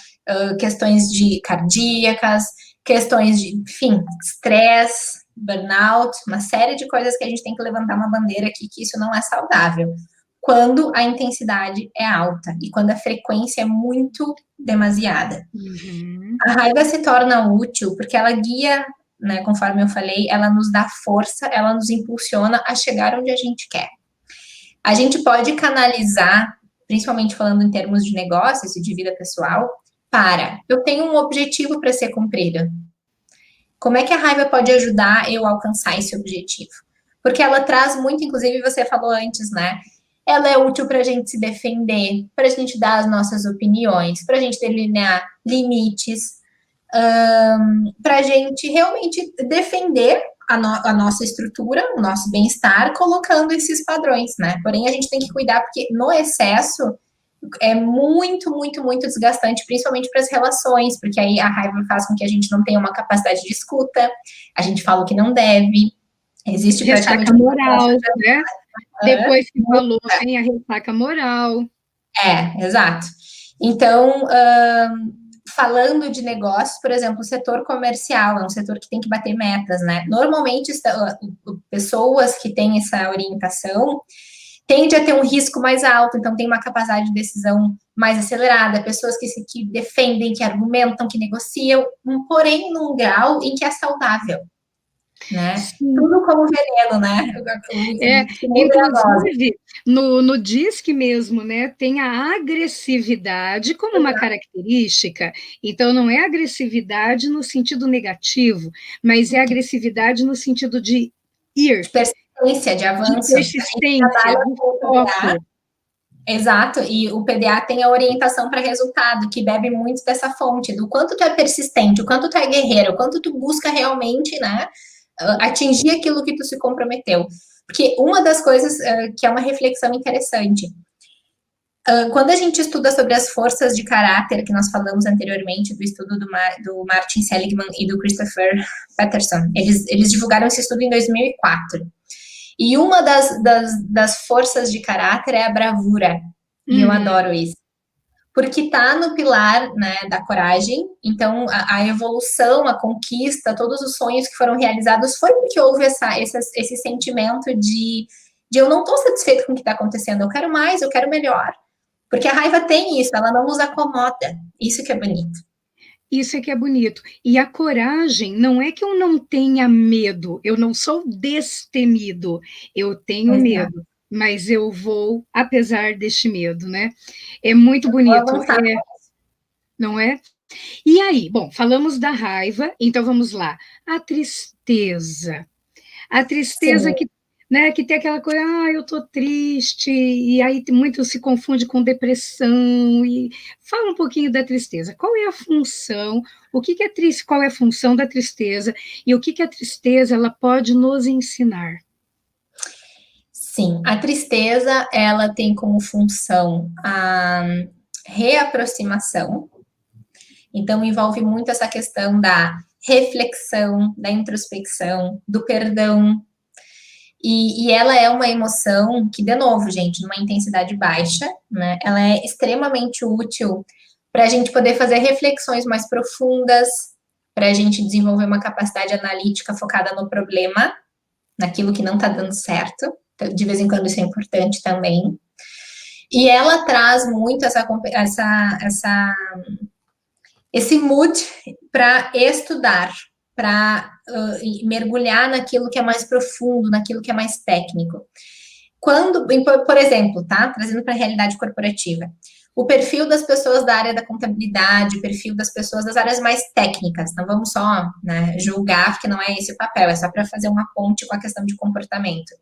[SPEAKER 2] questões de cardíacas, questões de, enfim, estresse, burnout, uma série de coisas que a gente tem que levantar uma bandeira aqui que isso não é saudável. Quando a intensidade é alta e quando a frequência é muito demasiada.
[SPEAKER 1] Uhum.
[SPEAKER 2] A raiva se torna útil porque ela guia, né, conforme eu falei, ela nos dá força, ela nos impulsiona a chegar onde a gente quer. A gente pode canalizar, principalmente falando em termos de negócios e de vida pessoal, para eu tenho um objetivo para ser cumprido. Como é que a raiva pode ajudar eu a alcançar esse objetivo? Porque ela traz muito, inclusive você falou antes, né? Ela é útil para a gente se defender, para a gente dar as nossas opiniões, para a gente delinear limites, para a gente realmente defender a nossa estrutura, o nosso bem-estar, colocando esses padrões, né? Porém, a gente tem que cuidar, porque no excesso é muito, muito, muito desgastante, principalmente para as relações, porque aí a raiva faz com que a gente não tenha uma capacidade de escuta, a gente fala o que não deve, existe praticamente
[SPEAKER 1] Ressaca moral, né? Depois que falou, vem a ressaca moral.
[SPEAKER 2] Exato. Então, falando de negócios, por exemplo, o setor comercial é um setor que tem que bater metas, né? Normalmente, pessoas que têm essa orientação tende a ter um risco mais alto, então tem uma capacidade de decisão mais acelerada, pessoas que defendem, que argumentam, que negociam, porém num grau em que é saudável, né?
[SPEAKER 1] Sim.
[SPEAKER 2] Tudo como veneno, né?
[SPEAKER 1] Inclusive, no DISC mesmo, né, tem a agressividade como uma característica, então não é agressividade no sentido negativo, mas é agressividade no sentido de ir.
[SPEAKER 2] De persistência, de avanço.
[SPEAKER 1] De persistência, do foco.
[SPEAKER 2] Exato, e o PDA tem a orientação para resultado, que bebe muito dessa fonte, do quanto tu é persistente, o quanto tu é guerreiro, o quanto tu busca realmente, né, atingir aquilo que tu se comprometeu. Porque uma das coisas que é uma reflexão interessante, quando a gente estuda sobre as forças de caráter, que nós falamos anteriormente, do estudo do Martin Seligman e do Christopher Peterson, eles divulgaram esse estudo em 2004. E uma das forças de caráter é a bravura. E eu adoro isso. Porque tá no pilar, né, da coragem. Então, a evolução, a conquista, todos os sonhos que foram realizados foi porque houve esse sentimento de eu não estou satisfeito com o que está acontecendo. Eu quero mais, eu quero melhor. Porque a raiva tem isso, ela não nos acomoda. Isso que é bonito.
[SPEAKER 1] Isso é que é bonito. E a coragem não é que eu não tenha medo, eu não sou destemido, eu tenho medo, mas eu vou apesar deste medo, né? É muito bonito, não é? E aí, bom, falamos da raiva, então vamos lá. A tristeza. A tristeza que, né, que tem aquela coisa, eu tô triste, e aí muito se confunde com depressão, e fala um pouquinho da tristeza. Qual é a função, o que é triste, qual é a função da tristeza, e o que a tristeza ela pode nos ensinar?
[SPEAKER 2] Sim, a tristeza, ela tem como função a reaproximação, então envolve muito essa questão da reflexão, da introspecção, do perdão. E ela é uma emoção que, de novo, gente, numa intensidade baixa, né? Ela é extremamente útil para a gente poder fazer reflexões mais profundas, para a gente desenvolver uma capacidade analítica focada no problema, naquilo que não está dando certo. De vez em quando isso é importante também. E ela traz muito esse mood para estudar, para mergulhar naquilo que é mais profundo, naquilo que é mais técnico. Quando, por exemplo, tá? Trazendo para a realidade corporativa, o perfil das pessoas da área da contabilidade, o perfil das pessoas das áreas mais técnicas, não vamos só, né, julgar, porque não é esse o papel, é só para fazer uma ponte com a questão de comportamento.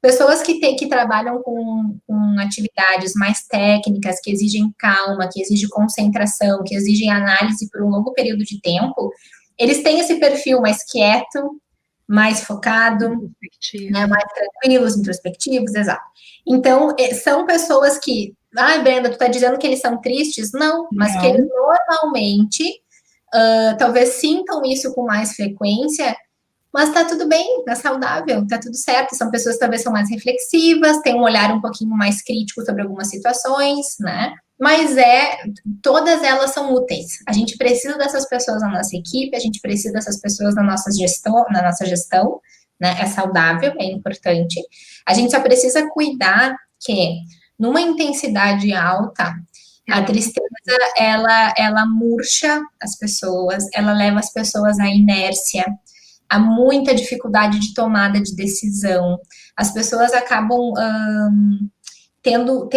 [SPEAKER 2] Pessoas que trabalham com atividades mais técnicas, que exigem calma, que exigem concentração, que exigem análise por um longo período de tempo, eles têm esse perfil mais quieto, mais focado, né, mais tranquilos, introspectivos, exato. Então, são pessoas que, Brenda, tu tá dizendo que eles são tristes? Não, mas que eles normalmente, talvez sintam isso com mais frequência, mas tá tudo bem, tá saudável, tá tudo certo. São pessoas que talvez são mais reflexivas, têm um olhar um pouquinho mais crítico sobre algumas situações, né? Mas todas elas são úteis. A gente precisa dessas pessoas na nossa equipe, a gente precisa dessas pessoas na nossa gestão, né? É saudável, é importante. A gente só precisa cuidar que, numa intensidade alta, a tristeza, ela murcha as pessoas, ela leva as pessoas à inércia, há muita dificuldade de tomada de decisão. As pessoas acabam tendo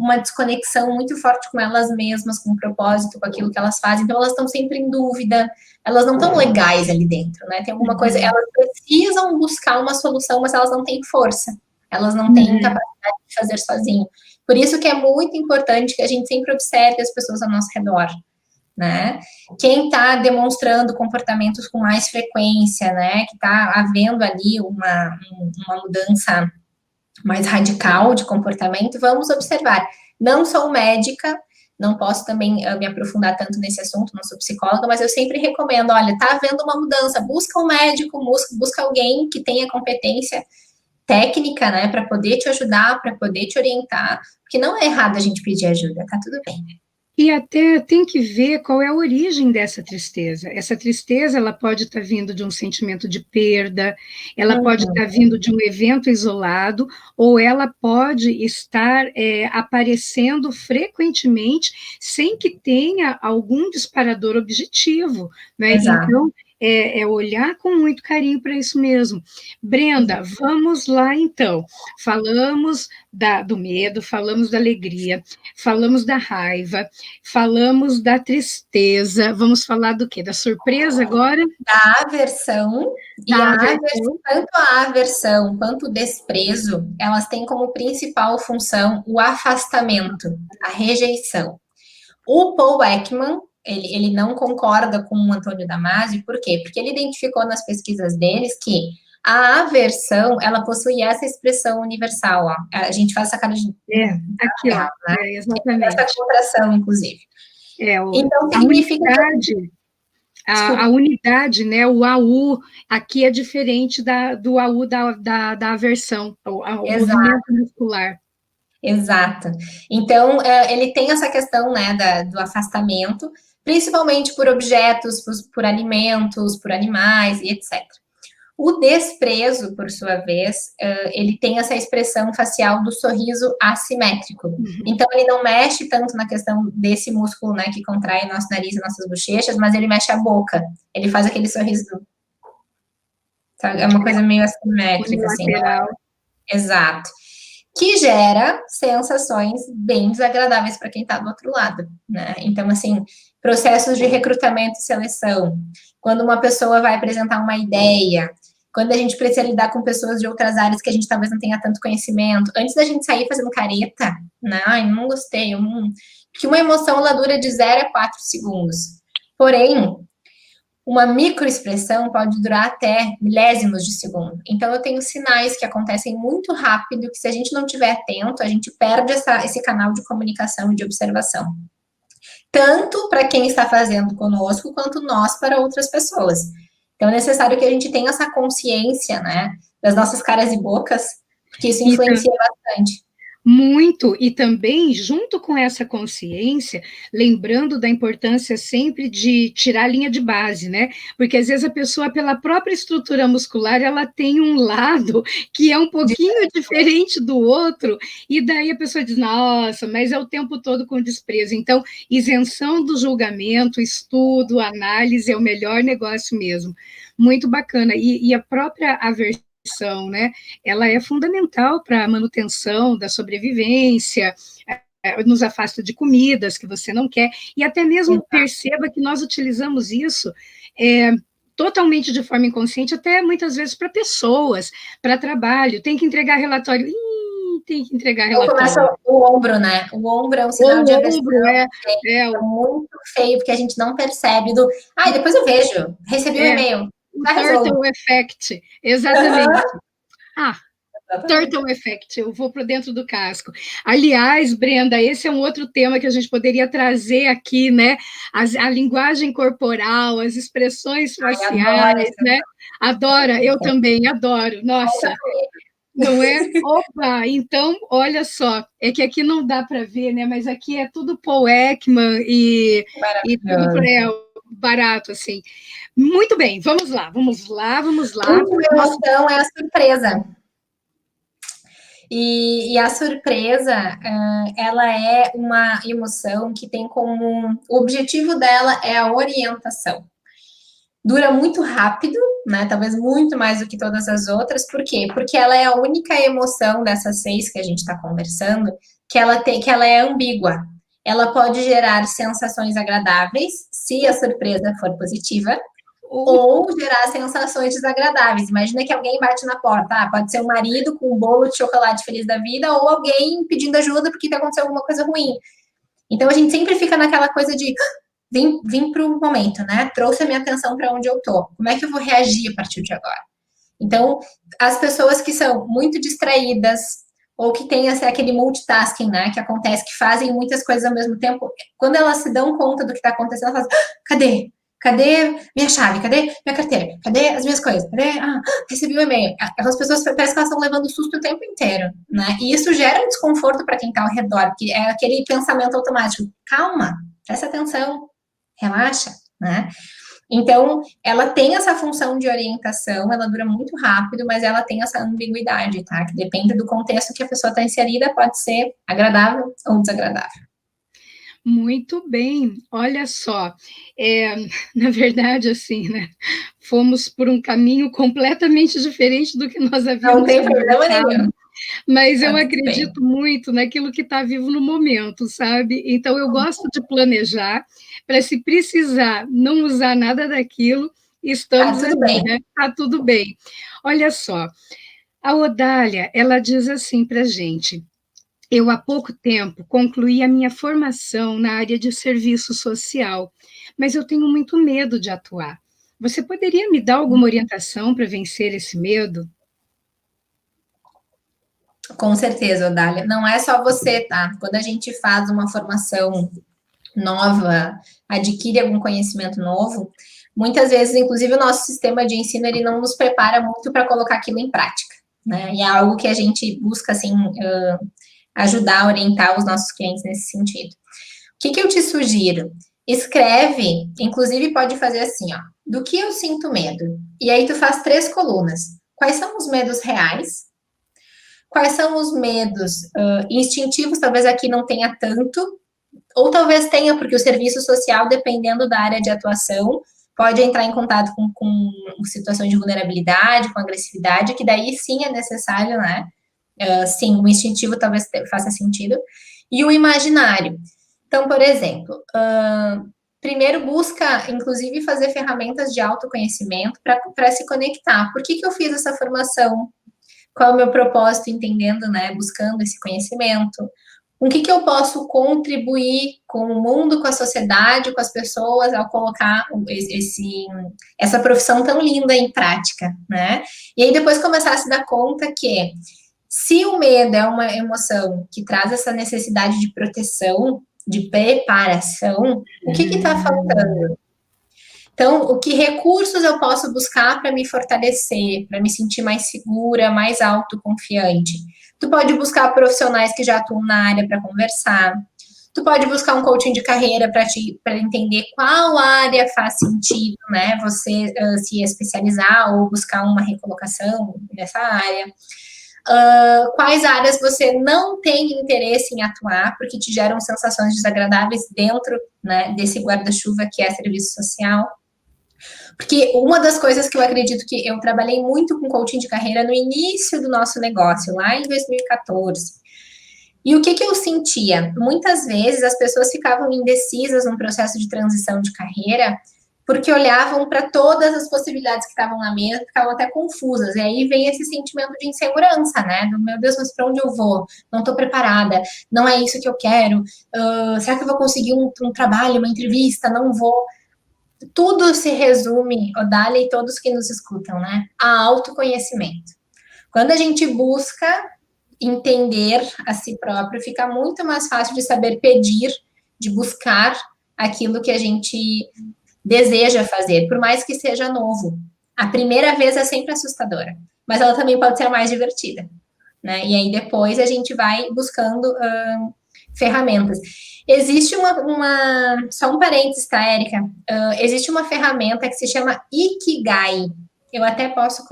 [SPEAKER 2] uma desconexão muito forte com elas mesmas, com o propósito, com aquilo que elas fazem. Então, elas estão sempre em dúvida, elas não estão legais ali dentro, né? Tem alguma coisa, elas precisam buscar uma solução, mas elas não têm força, elas não têm capacidade de fazer sozinho. Por isso que é muito importante que a gente sempre observe as pessoas ao nosso redor, né? Quem está demonstrando comportamentos com mais frequência, né? Que está havendo ali uma mudança mais radical de comportamento, vamos observar. Não sou médica, não posso também me aprofundar tanto nesse assunto, não sou psicóloga, mas eu sempre recomendo, olha, está havendo uma mudança, busca um médico, busca alguém que tenha competência técnica, né, para poder te ajudar, para poder te orientar, porque não é errado a gente pedir ajuda, tá tudo bem.
[SPEAKER 1] E até tem que ver qual é a origem dessa tristeza. Essa tristeza, ela pode estar vindo de um sentimento de perda, ela pode estar vindo de um evento isolado, ou ela pode estar aparecendo frequentemente sem que tenha algum disparador objetivo, né? Então, olhar com muito carinho para isso mesmo. Brenda, vamos lá então. Falamos do medo, falamos da alegria, falamos da raiva, falamos da tristeza, vamos falar do quê? Da surpresa agora?
[SPEAKER 2] Da aversão. Tanto a aversão quanto o desprezo, elas têm como principal função o afastamento, a rejeição. O Paul Ekman, ele não concorda com o Antônio Damasio, por quê? Porque ele identificou nas pesquisas deles que a aversão, ela possui essa expressão universal, ó. A gente faz essa cara de...
[SPEAKER 1] aqui, ó, né? Exatamente.
[SPEAKER 2] Essa contração, inclusive.
[SPEAKER 1] Então, significa... A unidade, né, o AU, aqui é diferente do AU da aversão, o movimento muscular.
[SPEAKER 2] Exato. Então, ele tem essa questão, né, do afastamento, principalmente por objetos, por alimentos, por animais e etc. O desprezo, por sua vez, ele tem essa expressão facial do sorriso assimétrico. Então, ele não mexe tanto na questão desse músculo, né, que contrai nosso nariz e nossas bochechas, mas ele mexe a boca. Ele faz aquele sorriso. É uma coisa meio assimétrica, assim. Exato. Que gera sensações bem desagradáveis para quem está do outro lado, né? Então, assim, processos de recrutamento e seleção. Quando uma pessoa vai apresentar uma ideia, quando a gente precisa lidar com pessoas de outras áreas que a gente talvez não tenha tanto conhecimento, antes da gente sair fazendo careta, né? Ai, não gostei. Porque uma emoção, ela dura de 0 a 4 segundos. Porém, uma microexpressão pode durar até milésimos de segundo. Então, eu tenho sinais que acontecem muito rápido, que se a gente não estiver atento, a gente perde esse canal de comunicação e de observação. Tanto para quem está fazendo conosco, quanto nós para outras pessoas. Então, é necessário que a gente tenha essa consciência, né, das nossas caras e bocas, porque isso influencia bastante.
[SPEAKER 1] Muito, e também, junto com essa consciência, lembrando da importância sempre de tirar a linha de base, né? Porque às vezes a pessoa, pela própria estrutura muscular, ela tem um lado que é um pouquinho diferente do outro, e daí a pessoa diz, nossa, mas é o tempo todo com desprezo. Então, isenção do julgamento, estudo, análise é o melhor negócio mesmo. Muito bacana. E a própria aversão, né? Ela é fundamental para a manutenção da sobrevivência, nos afasta de comidas que você não quer, e até mesmo perceba que nós utilizamos isso totalmente de forma inconsciente, até muitas vezes para pessoas, para trabalho, tem que entregar relatório, tem que entregar relatório.
[SPEAKER 2] Começa o ombro, né? O ombro é um sinal de aversão. É muito feio, porque a gente não percebe depois eu vejo, recebi um e-mail.
[SPEAKER 1] O
[SPEAKER 2] já resolve.
[SPEAKER 1] Turtle Effect, exatamente. Ah,
[SPEAKER 2] Exatamente.
[SPEAKER 1] Turtle Effect, eu vou para dentro do casco. Aliás, Brenda, esse é um outro tema que a gente poderia trazer aqui, né? A linguagem corporal, as expressões
[SPEAKER 2] Ai, adoro
[SPEAKER 1] faciais,
[SPEAKER 2] esse
[SPEAKER 1] né? Adora, eu também adoro. Nossa, não é? Opa! Então, olha só, é que aqui não dá para ver, né? Mas aqui é tudo Paul Ekman e tudo
[SPEAKER 2] maravilhoso.
[SPEAKER 1] barato, assim. Muito bem, vamos lá, vamos lá, vamos lá.
[SPEAKER 2] Última
[SPEAKER 1] Nossa,
[SPEAKER 2] emoção é a surpresa. E a surpresa, ela é uma emoção que tem como... O objetivo dela é a orientação. Dura muito rápido, né? Talvez muito mais do que todas as outras. Por quê? Porque ela é a única emoção dessas 6 que a gente está conversando que ela é ambígua. Ela pode gerar sensações agradáveis, se a surpresa for positiva, ou gerar sensações desagradáveis. Imagina que alguém bate na porta. Pode ser um marido com um bolo de chocolate feliz da vida, ou alguém pedindo ajuda porque aconteceu alguma coisa ruim. Então, a gente sempre fica naquela coisa de vim para o momento, né? Trouxe a minha atenção para onde eu tô. Como é que eu vou reagir a partir de agora? Então, as pessoas que são muito distraídas, ou que têm assim, aquele multitasking, né? Que acontece, que fazem muitas coisas ao mesmo tempo, quando elas se dão conta do que está acontecendo, elas fazem, cadê? Cadê minha chave? Cadê minha carteira? Cadê as minhas coisas? Cadê? Recebi o e-mail. Aquelas pessoas parecem que elas estão levando susto o tempo inteiro, né? E isso gera um desconforto para quem está ao redor, porque é aquele pensamento automático. Calma, presta atenção, relaxa, né? Então, ela tem essa função de orientação, ela dura muito rápido, mas ela tem essa ambiguidade, tá? Que depende do contexto que a pessoa está inserida, pode ser agradável ou desagradável.
[SPEAKER 1] muito bem, olha só, na verdade, assim, né? Fomos por um caminho completamente diferente do que nós
[SPEAKER 2] Não
[SPEAKER 1] havíamos
[SPEAKER 2] tem problema nenhum.
[SPEAKER 1] conversado. Mas eu
[SPEAKER 2] Tá tudo bem.
[SPEAKER 1] acredito muito naquilo que está vivo no momento, sabe? Então eu gosto de planejar para, se precisar não usar nada daquilo,
[SPEAKER 2] Tá
[SPEAKER 1] estamos
[SPEAKER 2] tudo
[SPEAKER 1] ali,
[SPEAKER 2] bem.
[SPEAKER 1] né? Tá tudo bem. Olha só, a Odália, ela diz assim para a gente: eu há pouco tempo concluí a minha formação na área de serviço social, mas eu tenho muito medo de atuar. Você poderia me dar alguma orientação para vencer esse medo?
[SPEAKER 2] Com certeza, Odália. Não é só você, tá? Quando a gente faz uma formação nova, adquire algum conhecimento novo, muitas vezes, inclusive, o nosso sistema de ensino, ele não nos prepara muito para colocar aquilo em prática, né? E é algo que a gente busca, assim, ajudar, orientar os nossos clientes nesse sentido. O que eu te sugiro? Escreve, inclusive pode fazer assim, ó, do que eu sinto medo? E aí tu faz 3 colunas. Quais são os medos reais? Quais são os medos instintivos? Talvez aqui não tenha tanto, ou talvez tenha, porque o serviço social, dependendo da área de atuação, pode entrar em contato com situações de vulnerabilidade, com agressividade, que daí sim é necessário, né? Sim, o instintivo talvez faça sentido. E o imaginário. Então, por exemplo, primeiro busca, inclusive, fazer ferramentas de autoconhecimento para se conectar. Por que eu fiz essa formação? Qual é o meu propósito, entendendo, né? Buscando esse conhecimento. Com o que eu posso contribuir com o mundo, com a sociedade, com as pessoas, ao colocar essa profissão tão linda em prática, né? E aí depois começar a se dar conta que, se o medo é uma emoção que traz essa necessidade de proteção, de preparação, o que está faltando? Então, o que recursos eu posso buscar para me fortalecer, para me sentir mais segura, mais autoconfiante? Tu pode buscar profissionais que já atuam na área para conversar. Tu pode buscar um coaching de carreira para entender qual área faz sentido, né? Você se especializar ou buscar uma recolocação nessa área. Quais áreas você não tem interesse em atuar, porque te geram sensações desagradáveis dentro, né, desse guarda-chuva que é serviço social. Porque uma das coisas que eu acredito, que eu trabalhei muito com coaching de carreira no início do nosso negócio, lá em 2014. E o que eu sentia? Muitas vezes as pessoas ficavam indecisas num processo de transição de carreira, porque olhavam para todas as possibilidades que estavam na mesa, ficavam até confusas. E aí vem esse sentimento de insegurança, né? Do, meu Deus, mas para onde eu vou? Não estou preparada, não é isso que eu quero. Será que eu vou conseguir um trabalho, uma entrevista? Não vou. tudo se resume, Odália e todos que nos escutam, né, a autoconhecimento. Quando a gente busca entender a si próprio, fica muito mais fácil de saber pedir, de buscar aquilo que a gente deseja fazer, por mais que seja novo. A primeira vez é sempre assustadora, mas ela também pode ser a mais divertida, né? E aí depois a gente vai buscando ferramentas. Existe só um parênteses, tá, Érica? Existe uma ferramenta que se chama Ikigai. Eu até posso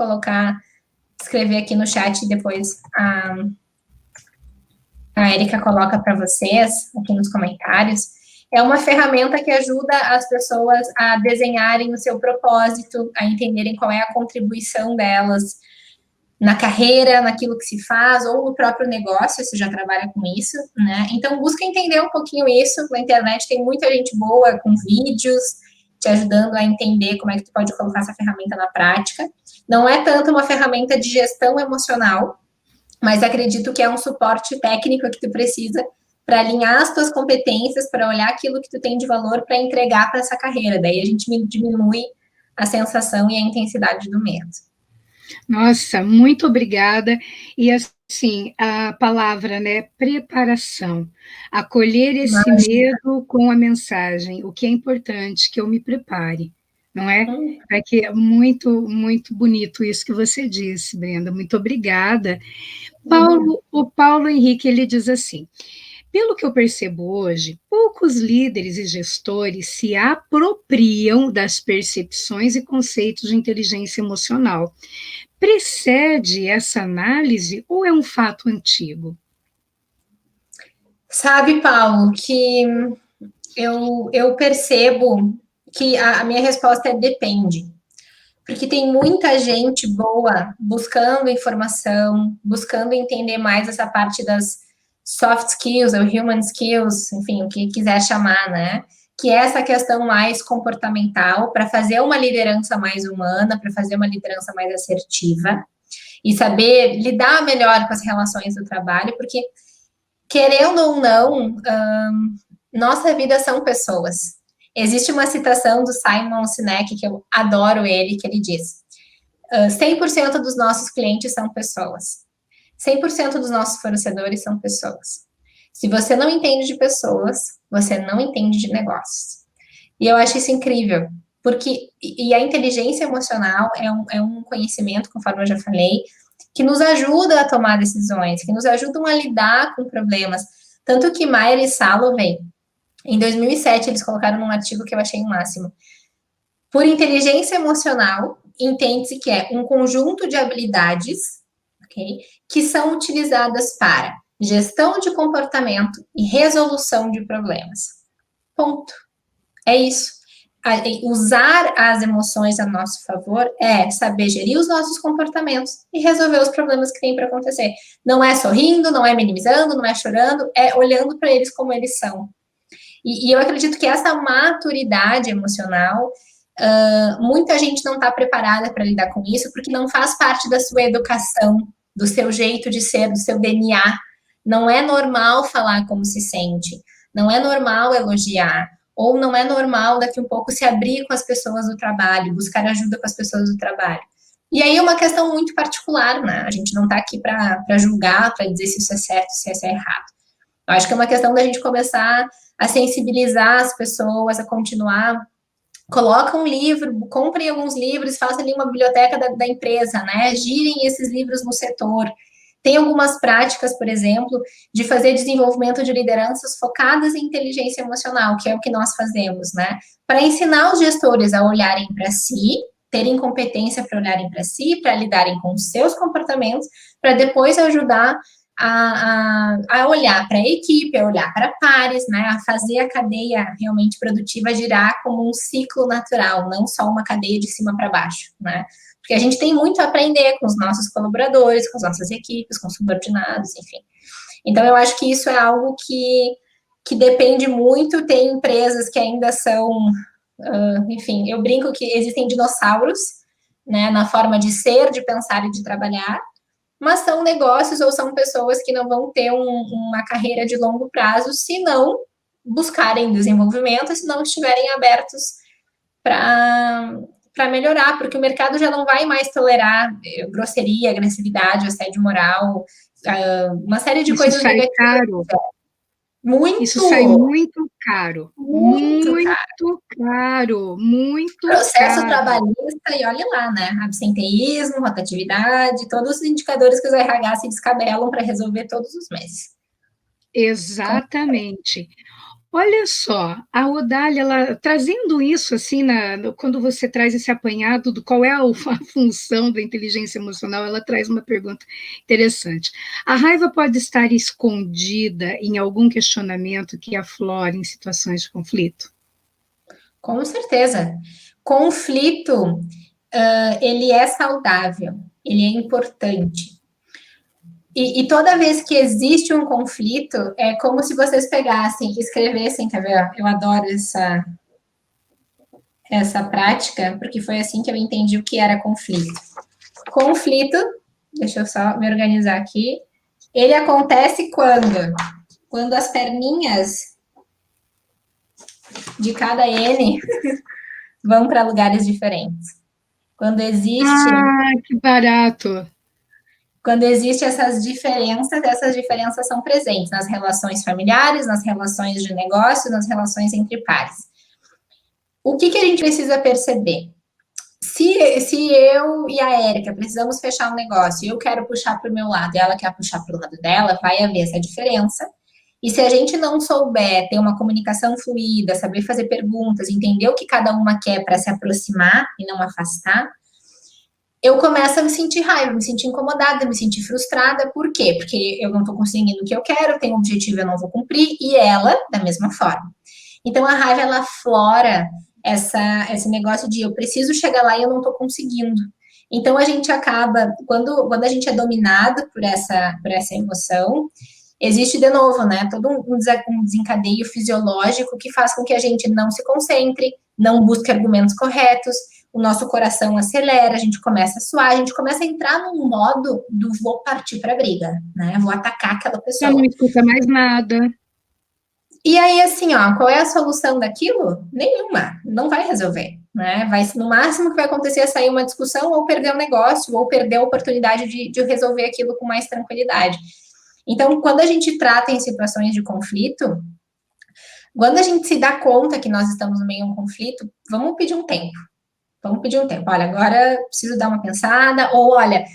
[SPEAKER 2] escrever aqui no chat e depois a Érica coloca para vocês, aqui nos comentários. É uma ferramenta que ajuda as pessoas a desenharem o seu propósito, a entenderem qual é a contribuição delas na carreira, naquilo que se faz, ou no próprio negócio, se já trabalha com isso, né? Então, busca entender um pouquinho isso. Na internet tem muita gente boa com vídeos te ajudando a entender como é que tu pode colocar essa ferramenta na prática. Não é tanto uma ferramenta de gestão emocional, mas acredito que é um suporte técnico que tu precisa para alinhar as tuas competências, para olhar aquilo que tu tem de valor para entregar para essa carreira. Daí a gente diminui a sensação e a intensidade do medo.
[SPEAKER 1] Nossa, muito obrigada. E assim, a palavra, né, preparação. Acolher esse medo com a mensagem. O que é importante, que eu me prepare, não é? É que é muito, muito bonito isso que você disse, Brenda. Muito obrigada. O Paulo Henrique, ele diz assim: pelo que eu percebo hoje, poucos líderes e gestores se apropriam das percepções e conceitos de inteligência emocional. Precede essa análise ou é um fato antigo?
[SPEAKER 2] Sabe, Paulo, que eu percebo que a minha resposta é depende. Porque tem muita gente boa buscando informação, buscando entender mais essa parte das soft skills, ou human skills, enfim, o que quiser chamar, né? Que é essa questão mais comportamental, para fazer uma liderança mais humana, para fazer uma liderança mais assertiva, e saber lidar melhor com as relações do trabalho, porque, querendo ou não, nossa vida são pessoas. Existe uma citação do Simon Sinek, que eu adoro ele, que ele diz: 100% dos nossos clientes são pessoas. 100% dos nossos fornecedores são pessoas. Se você não entende de pessoas, você não entende de negócios. E eu acho isso incrível, porque e a inteligência emocional é um conhecimento, conforme eu já falei, que nos ajuda a tomar decisões, que nos ajudam a lidar com problemas. Tanto que Meyer e Salovey, em 2007, eles colocaram num artigo que eu achei o máximo. Por inteligência emocional, entende-se que é um conjunto de habilidades, okay, que são utilizadas para gestão de comportamento e resolução de problemas. Ponto. É isso. Usar as emoções a nosso favor é saber gerir os nossos comportamentos e resolver os problemas que tem para acontecer. Não é sorrindo, não é minimizando, não é chorando, é olhando para eles como eles são. E eu acredito que essa maturidade emocional, muita gente não está preparada para lidar com isso, porque não faz parte da sua educação, do seu jeito de ser, do seu DNA. Não é normal falar como se sente, não é normal elogiar, ou não é normal daqui um pouco se abrir com as pessoas do trabalho, buscar ajuda com as pessoas do trabalho. E aí é uma questão muito particular, né? A gente não está aqui para julgar, para dizer se isso é certo, se isso é errado. Eu acho que é uma questão da gente começar a sensibilizar as pessoas, a continuar. Coloca um livro, comprem alguns livros, façam ali uma biblioteca da empresa, né? Girem esses livros no setor. Tem algumas práticas, por exemplo, de fazer desenvolvimento de lideranças focadas em inteligência emocional, que é o que nós fazemos, né? Para ensinar os gestores a olharem para si, terem competência para olharem para si, para lidarem com os seus comportamentos, para depois ajudar a olhar para a equipe, a olhar para pares, né, a fazer a cadeia realmente produtiva girar como um ciclo natural, não só uma cadeia de cima para baixo, né? Porque a gente tem muito a aprender com os nossos colaboradores, com as nossas equipes, com os subordinados, enfim. Então, eu acho que isso é algo que depende muito. Tem empresas que ainda são, enfim, eu brinco que existem dinossauros, né, na forma de ser, de pensar e de trabalhar, mas são negócios ou são pessoas que não vão ter uma carreira de longo prazo se não buscarem desenvolvimento, se não estiverem abertos para melhorar, porque o mercado já não vai mais tolerar grosseria, agressividade, assédio moral, uma série de
[SPEAKER 1] Isso
[SPEAKER 2] coisas
[SPEAKER 1] sai
[SPEAKER 2] negativas.
[SPEAKER 1] caro. Isso sai
[SPEAKER 2] Muito,
[SPEAKER 1] muito caro.
[SPEAKER 2] muito caro.
[SPEAKER 1] Muito caro. Muito
[SPEAKER 2] Processo
[SPEAKER 1] caro.
[SPEAKER 2] trabalhista e olhe lá, né? Absenteísmo, rotatividade, todos os indicadores que os RH se descabelam para resolver todos os meses.
[SPEAKER 1] Exatamente. Olha só, a Odália, ela, trazendo isso assim, quando você traz esse apanhado do qual é a função da inteligência emocional, ela traz uma pergunta interessante. A raiva pode estar escondida em algum questionamento que aflora em situações de conflito?
[SPEAKER 2] Com certeza. Conflito, ele é saudável, ele é importante. E toda vez que existe um conflito, é como se vocês pegassem, escrevessem, quer ver? Eu adoro essa prática, porque foi assim que eu entendi o que era conflito. Conflito, deixa eu só me organizar aqui, ele acontece quando as perninhas de cada N vão para lugares diferentes. Quando existe
[SPEAKER 1] Ah, que barato!
[SPEAKER 2] Quando existem essas diferenças são presentes nas relações familiares, nas relações de negócio, nas relações entre pares. O que a gente precisa perceber? Se eu e a Érica precisamos fechar um negócio e eu quero puxar para o meu lado e ela quer puxar para o lado dela, vai haver essa diferença. E se a gente não souber ter uma comunicação fluida, saber fazer perguntas, entender o que cada uma quer para se aproximar e não afastar, eu começo a me sentir raiva, me sentir incomodada, me sentir frustrada. Por quê? Porque eu não estou conseguindo o que eu quero, tenho um objetivo e eu não vou cumprir, e ela, da mesma forma. Então, a raiva, ela aflora esse negócio de eu preciso chegar lá e eu não estou conseguindo. Então, a gente acaba, quando a gente é dominado por essa emoção, existe de novo, né, todo um desencadeio fisiológico que faz com que a gente não se concentre, não busque argumentos corretos, o nosso coração acelera, a gente começa a suar, a gente começa a entrar num modo do vou partir para a briga, né, vou atacar aquela
[SPEAKER 1] Já não
[SPEAKER 2] pessoa.
[SPEAKER 1] escuta mais nada.
[SPEAKER 2] E aí, assim, ó, qual é a solução daquilo? Nenhuma, não vai resolver, né? No máximo que vai acontecer é sair uma discussão ou perder o negócio, ou perder a oportunidade de resolver aquilo com mais tranquilidade. Então, quando a gente trata em situações de conflito, quando a gente se dá conta que nós estamos no meio de um conflito, vamos pedir um tempo. Vamos pedir um tempo. Olha, agora preciso dar uma pensada, ou olha,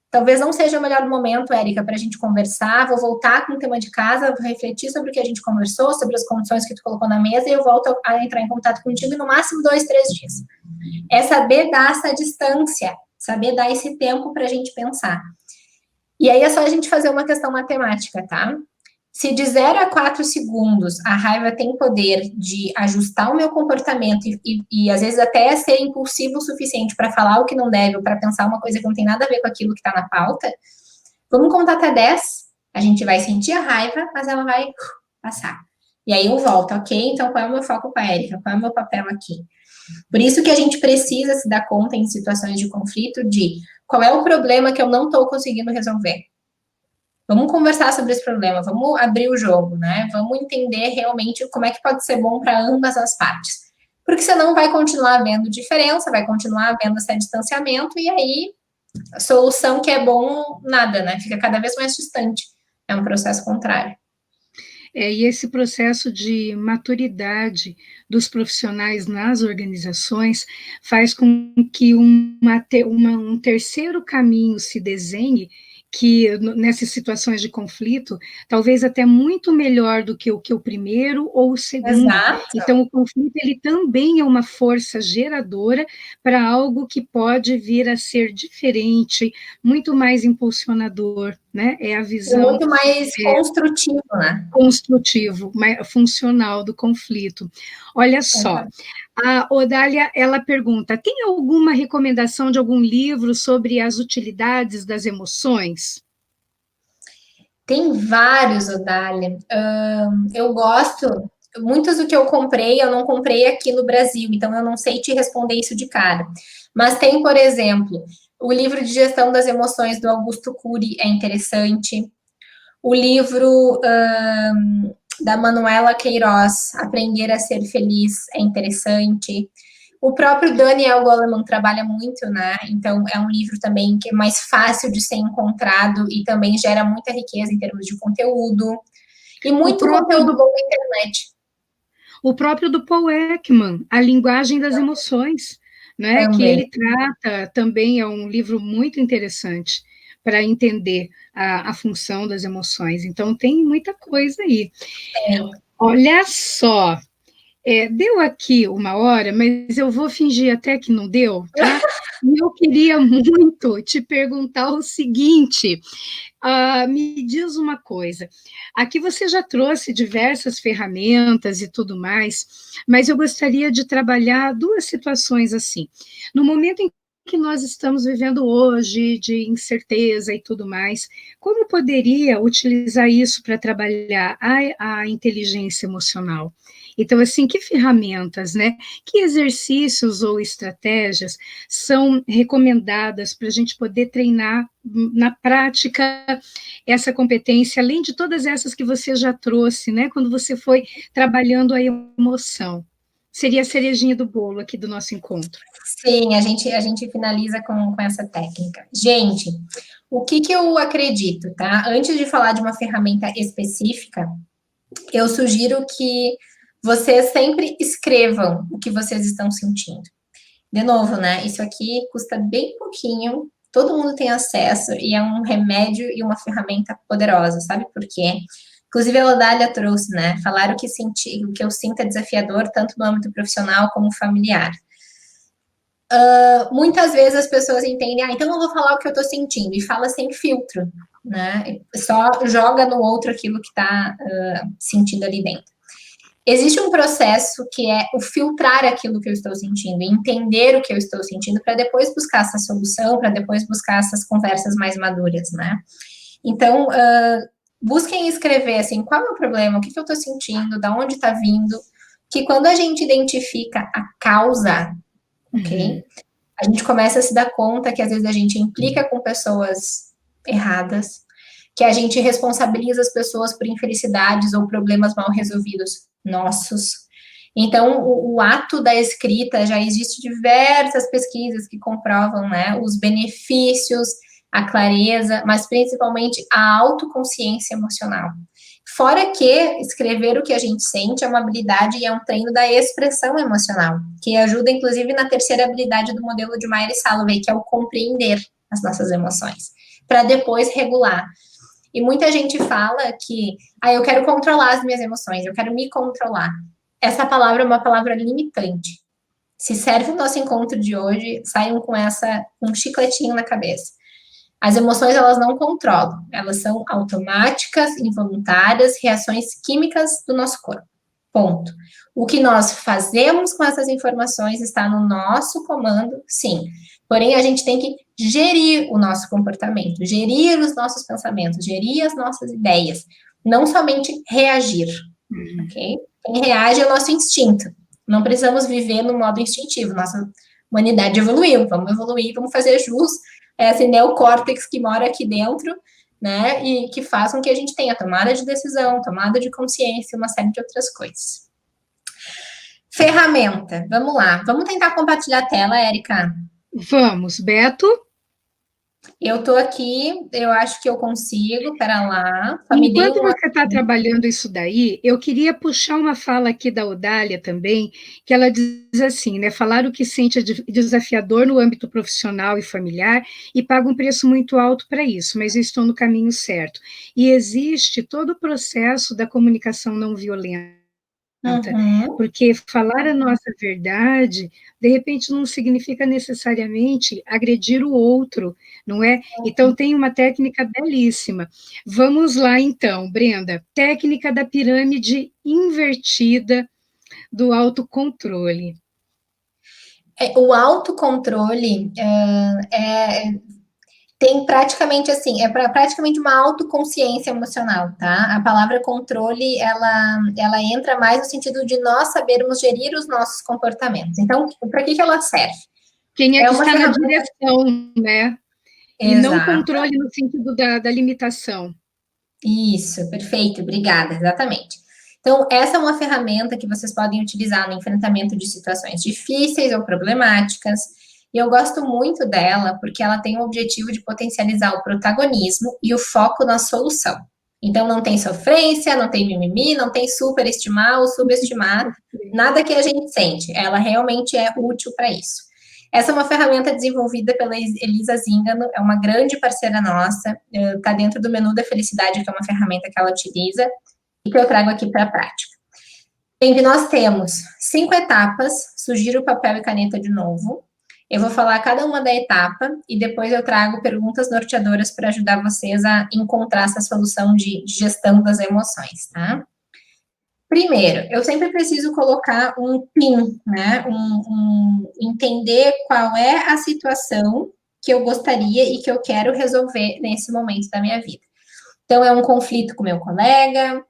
[SPEAKER 2] talvez não seja o melhor momento, Érica, para a gente conversar. Vou voltar com o tema de casa, vou refletir sobre o que a gente conversou, sobre as condições que tu colocou na mesa, e eu volto a entrar em contato contigo em no máximo 2, 3 dias. É saber dar essa distância, saber dar esse tempo para a gente pensar. E aí é só a gente fazer uma questão matemática, tá? Se de 0 a 4 segundos a raiva tem poder de ajustar o meu comportamento e às vezes até ser impulsivo o suficiente para falar o que não deve ou para pensar uma coisa que não tem nada a ver com aquilo que está na pauta, vamos contar até 10. A gente vai sentir a raiva, mas ela vai passar. E aí eu volto, ok? Então qual é o meu foco com a Érica? Qual é o meu papel aqui? Por isso que a gente precisa se dar conta em situações de conflito de qual é o problema que eu não estou conseguindo resolver. Vamos conversar sobre esse problema, vamos abrir o jogo, né? Vamos entender realmente como é que pode ser bom para ambas as partes. Porque senão vai continuar havendo diferença, vai continuar havendo esse distanciamento, e aí a solução que é bom, nada, né? Fica cada vez mais distante. É um processo contrário.
[SPEAKER 1] E esse processo de maturidade dos profissionais nas organizações faz com que um terceiro caminho se desenhe, que nessas situações de conflito, talvez até muito melhor do que o primeiro ou o segundo.
[SPEAKER 2] Exato.
[SPEAKER 1] Então, o conflito ele também é uma força geradora para algo que pode vir a ser diferente, muito mais impulsionador, né? É a
[SPEAKER 2] E
[SPEAKER 1] visão
[SPEAKER 2] muito mais construtivo, né?
[SPEAKER 1] construtivo, funcional do conflito. Olha só, a Odália, ela pergunta, tem alguma recomendação de algum livro sobre as utilidades das emoções?
[SPEAKER 2] Tem vários, Odália. Eu gosto, muitos do que eu não comprei aqui no Brasil, então eu não sei te responder isso de cara. Mas tem, por exemplo, o livro de gestão das emoções do Augusto Cury é interessante. O livro da Manuela Queiroz, Aprender a Ser Feliz, é interessante. O próprio Daniel Goleman trabalha muito, né? Então, é um livro também que é mais fácil de ser encontrado e também gera muita riqueza em termos de conteúdo. E
[SPEAKER 1] O
[SPEAKER 2] muito
[SPEAKER 1] próprio
[SPEAKER 2] conteúdo
[SPEAKER 1] do,
[SPEAKER 2] bom na internet
[SPEAKER 1] o próprio do Paul Ekman, A Linguagem das Emoções, né? Que
[SPEAKER 2] também.
[SPEAKER 1] ele trata, também é um livro muito interessante para entender a função das emoções. Então, tem muita coisa aí. Olha só, deu aqui uma hora, mas eu vou fingir até que não deu, tá? E eu queria muito te perguntar o seguinte: me diz uma coisa. Aqui você já trouxe diversas ferramentas e tudo mais, mas eu gostaria de trabalhar duas situações assim. No momento em que nós estamos vivendo hoje, de incerteza e tudo mais, como poderia utilizar isso para trabalhar a inteligência emocional? Então, assim, que ferramentas, né? Que exercícios ou estratégias são recomendadas para a gente poder treinar na prática essa competência, além de todas essas que você já trouxe, né? Quando você foi trabalhando a emoção. Seria a cerejinha do bolo aqui do nosso encontro.
[SPEAKER 2] Sim, a gente finaliza com essa técnica. Gente, o que que eu acredito, tá? Antes de falar de uma ferramenta específica, eu sugiro que vocês sempre escrevam o que vocês estão sentindo. De novo, né? Isso aqui custa bem pouquinho, todo mundo tem acesso e é um remédio e uma ferramenta poderosa, sabe por quê? Inclusive a Odália trouxe, né? Falar o que eu sinto é desafiador, tanto no âmbito profissional como familiar. Muitas vezes as pessoas entendem, então eu vou falar o que eu tô sentindo, e fala sem filtro, né? Só joga no outro aquilo que tá sentindo ali dentro. Existe um processo que é o filtrar aquilo que eu estou sentindo, entender o que eu estou sentindo, para depois buscar essa solução, para depois buscar essas conversas mais maduras, né? Então, busquem escrever, assim, qual é o problema, o que eu estou sentindo, da onde está vindo, que quando a gente identifica a causa, ok? A gente começa a se dar conta que às vezes a gente implica com pessoas erradas, que a gente responsabiliza as pessoas por infelicidades ou problemas mal resolvidos nossos. Então, o ato da escrita, já existe diversas pesquisas que comprovam, né, os benefícios, a clareza, mas principalmente a autoconsciência emocional. Fora que escrever o que a gente sente é uma habilidade e é um treino da expressão emocional, que ajuda, inclusive, na terceira habilidade do modelo de Myers Salovey, que é o compreender as nossas emoções, para depois regular. E muita gente fala que, eu quero controlar as minhas emoções, eu quero me controlar. Essa palavra é uma palavra limitante. Se serve o nosso encontro de hoje, saiam com um chicletinho na cabeça. As emoções, elas não controlam, elas são automáticas, involuntárias, reações químicas do nosso corpo. Ponto. O que nós fazemos com essas informações está no nosso comando, sim. Porém, a gente tem que gerir o nosso comportamento, gerir os nossos pensamentos, gerir as nossas ideias, não somente reagir, ok? Quem reage é o nosso instinto. Não precisamos viver no modo instintivo. Nossa humanidade evoluiu, vamos fazer jus esse neocórtex que mora aqui dentro, né, e que faz com que a gente tenha tomada de decisão, tomada de consciência, uma série de outras coisas. Ferramenta, vamos lá. Vamos tentar compartilhar a tela, Érica?
[SPEAKER 1] Vamos, Beto.
[SPEAKER 2] Eu estou aqui, eu acho que eu consigo, pera lá.
[SPEAKER 1] Enquanto você está trabalhando isso daí, eu queria puxar uma fala aqui da Odália também, que ela diz assim, né? Falar o que sente é desafiador no âmbito profissional e familiar e paga um preço muito alto para isso, mas eu estou no caminho certo. E existe todo o processo da comunicação não violenta. Porque falar a nossa verdade, de repente, não significa necessariamente agredir o outro, não é? Então, tem uma técnica belíssima. Vamos lá, então, Brenda. Técnica da pirâmide invertida do autocontrole.
[SPEAKER 2] O autocontrole tem praticamente assim, praticamente uma autoconsciência emocional, tá? A palavra controle, ela entra mais no sentido de nós sabermos gerir os nossos comportamentos. Então, para que ela serve?
[SPEAKER 1] Quem é que está na direção, né? E não controle no sentido da limitação.
[SPEAKER 2] Isso, perfeito, obrigada, exatamente. Então, essa é uma ferramenta que vocês podem utilizar no enfrentamento de situações difíceis ou problemáticas. E eu gosto muito dela porque ela tem o objetivo de potencializar o protagonismo e o foco na solução. Então, não tem sofrência, não tem mimimi, não tem superestimar ou subestimar nada que a gente sente. Ela realmente é útil para isso. Essa é uma ferramenta desenvolvida pela Elisa Zingano, é uma grande parceira nossa, está dentro do menu da felicidade, que é uma ferramenta que ela utiliza e que eu trago aqui para a prática. Bem, nós temos 5 etapas, sugiro papel e caneta de novo. Eu vou falar cada uma da etapa e depois eu trago perguntas norteadoras para ajudar vocês a encontrar essa solução de gestão das emoções, tá? Primeiro, eu sempre preciso colocar um PIN, né? Entender qual é a situação que eu gostaria e que eu quero resolver nesse momento da minha vida. Então, é um conflito com meu colega,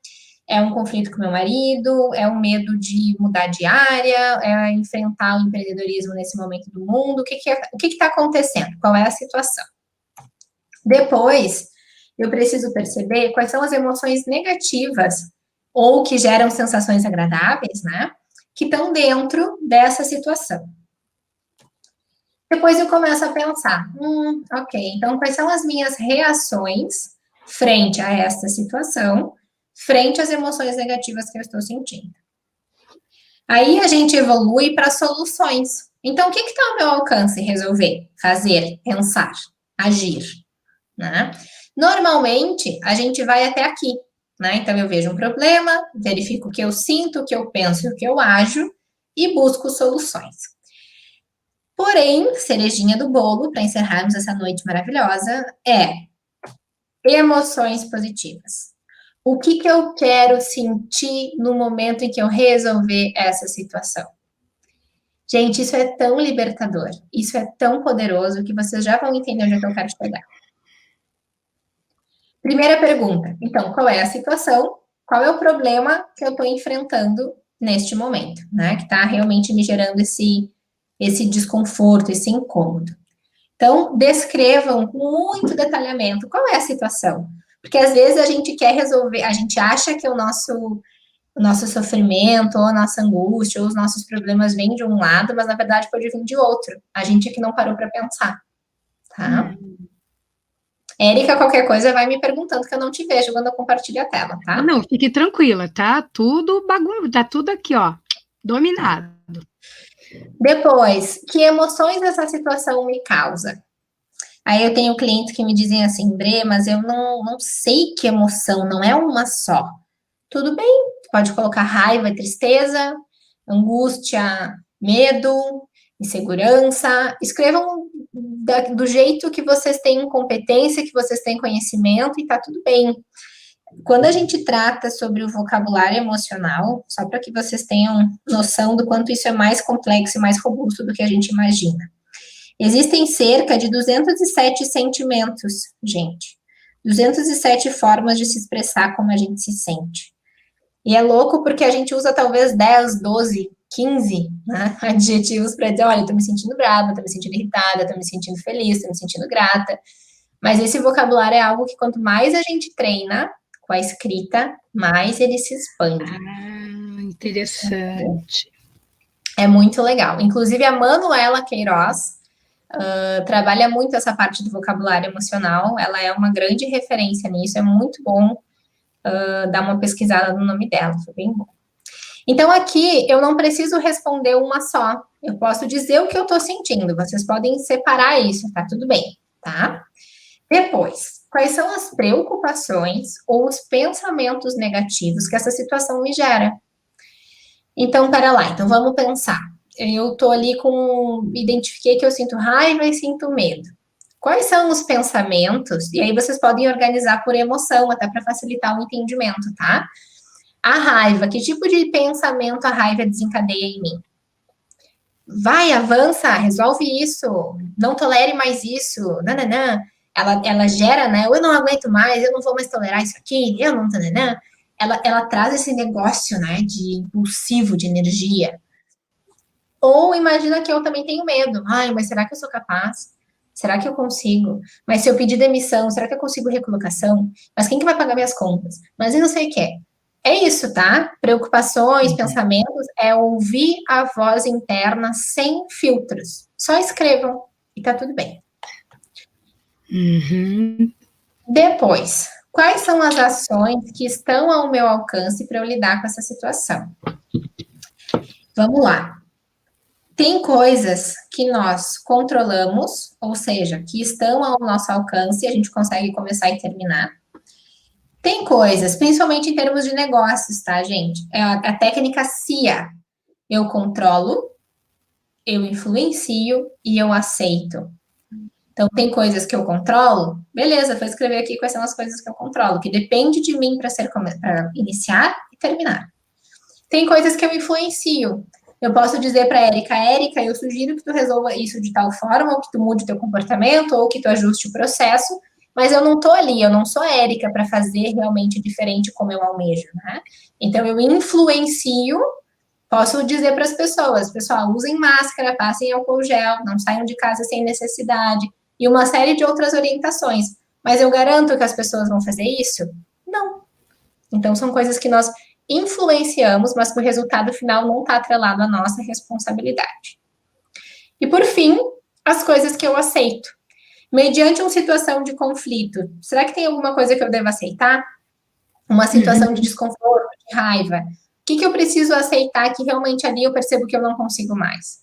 [SPEAKER 2] é um conflito com meu marido, é um medo de mudar de área, é enfrentar o empreendedorismo nesse momento do mundo. O que está acontecendo? Qual é a situação? Depois, eu preciso perceber quais são as emoções negativas ou que geram sensações agradáveis, né? Que estão dentro dessa situação. Depois eu começo a pensar, ok, então quais são as minhas reações frente a esta situação, frente às emoções negativas que eu estou sentindo. Aí a gente evolui para soluções. Então, o que está ao meu alcance resolver, fazer, pensar, agir, né? Normalmente, a gente vai até aqui, né? Então, eu vejo um problema, verifico o que eu sinto, o que eu penso, o que eu ajo e busco soluções. Porém, cerejinha do bolo, para encerrarmos essa noite maravilhosa, é emoções positivas. O que eu quero sentir no momento em que eu resolver essa situação? Gente, isso é tão libertador, isso é tão poderoso que vocês já vão entender onde é que eu quero chegar. Primeira pergunta, então, qual é a situação? Qual é o problema que eu estou enfrentando neste momento, né? Que está realmente me gerando esse desconforto, esse incômodo. Então, descrevam com muito detalhamento qual é a situação. Porque às vezes a gente quer resolver, a gente acha que o nosso sofrimento, ou a nossa angústia, ou os nossos problemas vêm de um lado, mas na verdade pode vir de outro. A gente é que não parou para pensar, tá? Érica, qualquer coisa, vai me perguntando que eu não te vejo quando eu compartilho a tela, tá?
[SPEAKER 1] Não, fique tranquila, tá? Tá tudo aqui, ó, dominado.
[SPEAKER 2] Depois, que emoções essa situação me causa? Aí eu tenho clientes que me dizem assim, Bre, mas eu não sei que emoção, não é uma só. Tudo bem, pode colocar raiva, tristeza, angústia, medo, insegurança. Escrevam do jeito que vocês têm competência, que vocês têm conhecimento e tá tudo bem. Quando a gente trata sobre o vocabulário emocional, só para que vocês tenham noção do quanto isso é mais complexo e mais robusto do que a gente imagina. Existem cerca de 207 sentimentos, gente. 207 formas de se expressar como a gente se sente. E é louco porque a gente usa talvez 10, 12, 15 né, adjetivos para dizer, olha, estou me sentindo brava, estou me sentindo irritada, estou me sentindo feliz, estou me sentindo grata. Mas esse vocabulário é algo que quanto mais a gente treina com a escrita, mais ele se expande.
[SPEAKER 1] Ah, interessante.
[SPEAKER 2] É muito legal. Inclusive, a Manuela Queiroz trabalha muito essa parte do vocabulário emocional. Ela é uma grande referência nisso. É muito bom dar uma pesquisada no nome dela. Foi bem bom. Então, aqui, eu não preciso responder uma só. Eu posso dizer o que eu estou sentindo. Vocês podem separar isso, tá tudo bem, tá? Depois, quais são as preocupações ou os pensamentos negativos que essa situação me gera? Então, para lá. Então, vamos pensar. Eu tô ali identifiquei que eu sinto raiva e sinto medo. Quais são os pensamentos? E aí vocês podem organizar por emoção, até para facilitar o entendimento, tá? A raiva, que tipo de pensamento a raiva desencadeia em mim? Vai, avança, resolve isso, não tolere mais isso, nananã. Ela gera, né? Eu não aguento mais, eu não vou mais tolerar isso aqui, eu não, nananã. Ela traz esse negócio, né, de impulsivo, de energia. Ou imagina que eu também tenho medo. Ai, mas será que eu sou capaz? Será que eu consigo? Mas se eu pedir demissão, será que eu consigo recolocação? Mas quem que vai pagar minhas contas? Mas eu não sei o que é. É isso, tá? Preocupações, pensamentos, é ouvir a voz interna sem filtros. Só escrevam e tá tudo bem.
[SPEAKER 1] Uhum.
[SPEAKER 2] Depois, quais são as ações que estão ao meu alcance para eu lidar com essa situação? Vamos lá. Tem coisas que nós controlamos, ou seja, que estão ao nosso alcance, a gente consegue começar e terminar. Tem coisas, principalmente em termos de negócios, tá, gente? É a técnica CIA. Eu controlo, eu influencio e eu aceito. Então, tem coisas que eu controlo, beleza, vou escrever aqui quais são as coisas que eu controlo, que depende de mim para iniciar e terminar. Tem coisas que eu influencio. Eu posso dizer para a Érica, eu sugiro que tu resolva isso de tal forma, ou que tu mude teu comportamento, ou que tu ajuste o processo, mas eu não estou ali, eu não sou a Érica para fazer realmente diferente como eu almejo, né? Então, eu influencio. Posso dizer para as pessoas, pessoal, usem máscara, passem álcool gel, não saiam de casa sem necessidade, e uma série de outras orientações. Mas eu garanto que as pessoas vão fazer isso? Não. Então, são coisas que nós influenciamos, mas que o resultado final não está atrelado à nossa responsabilidade. E, por fim, as coisas que eu aceito. Mediante uma situação de conflito, será que tem alguma coisa que eu devo aceitar? Uma situação de desconforto, de raiva. O que eu preciso aceitar que realmente ali eu percebo que eu não consigo mais?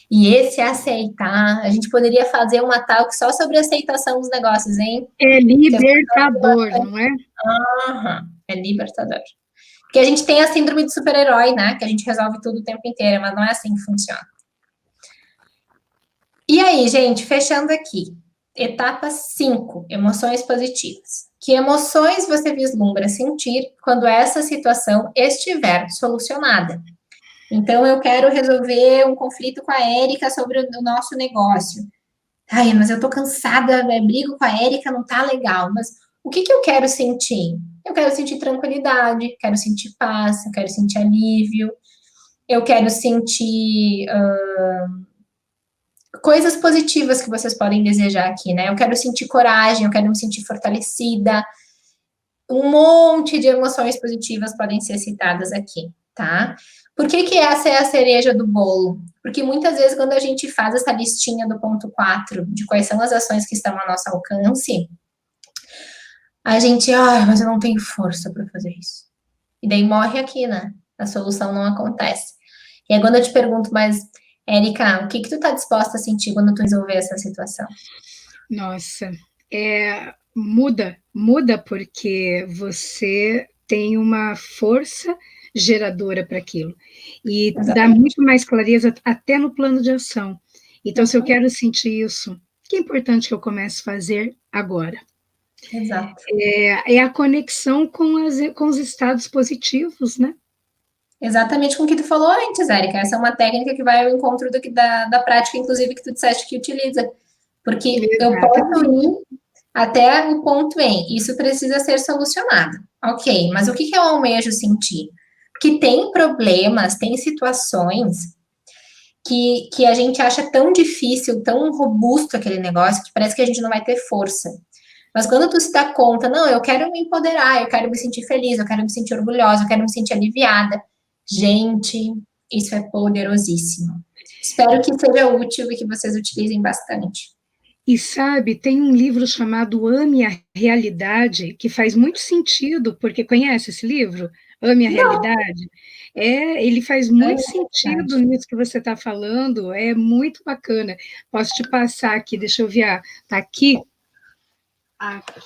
[SPEAKER 2] E esse aceitar, a gente poderia fazer uma talk só sobre aceitação dos negócios, hein?
[SPEAKER 1] É libertador, não é?
[SPEAKER 2] Uhum, é libertador. Porque a gente tem a síndrome de super-herói, né? Que a gente resolve tudo o tempo inteiro, mas não é assim que funciona. E aí, gente, fechando aqui. Etapa 5, emoções positivas. Que emoções você vislumbra sentir quando essa situação estiver solucionada? Então, eu quero resolver um conflito com a Érica sobre o nosso negócio. Ai, mas eu tô cansada, brigo com a Érica, não tá legal. Mas o que eu quero sentir? Eu quero sentir tranquilidade, quero sentir paz, eu quero sentir alívio, eu quero sentir coisas positivas que vocês podem desejar aqui, né? Eu quero sentir coragem, eu quero me sentir fortalecida. Um monte de emoções positivas podem ser citadas aqui, tá? Por que essa é a cereja do bolo? Porque muitas vezes, quando a gente faz essa listinha do ponto 4, de quais são as ações que estão ao nosso alcance, a gente, mas eu não tenho força para fazer isso. E daí morre aqui, né? A solução não acontece. E aí, quando eu te pergunto, mas, Érica, o que tu tá disposta a sentir quando tu resolver essa situação?
[SPEAKER 1] Nossa, muda porque você tem uma força geradora para aquilo. E dá
[SPEAKER 2] Exatamente.
[SPEAKER 1] muito mais clareza até no plano de ação. Então, se eu quero sentir isso, que é importante que eu comece a fazer agora.
[SPEAKER 2] Exato.
[SPEAKER 1] É a conexão com os estados positivos, né?
[SPEAKER 2] Exatamente com o que tu falou antes, Érica. Essa é uma técnica que vai ao encontro da prática, inclusive, que tu disseste que utiliza. Porque eu posso ir até o ponto em, isso precisa ser solucionado. Ok, mas o que eu almejo sentir? Porque tem problemas, tem situações que a gente acha tão difícil, tão robusto aquele negócio, que parece que a gente não vai ter força. Mas quando tu se dá conta, não, eu quero me empoderar, eu quero me sentir feliz, eu quero me sentir orgulhosa, eu quero me sentir aliviada. Gente, isso é poderosíssimo. Espero que seja útil e que vocês utilizem bastante.
[SPEAKER 1] E sabe, tem um livro chamado Ame a Realidade, que faz muito sentido, porque conhece esse livro? Ame a Realidade? Ele faz muito sentido nisso que você está falando, é muito bacana. Posso te passar aqui, deixa eu ver, está aqui.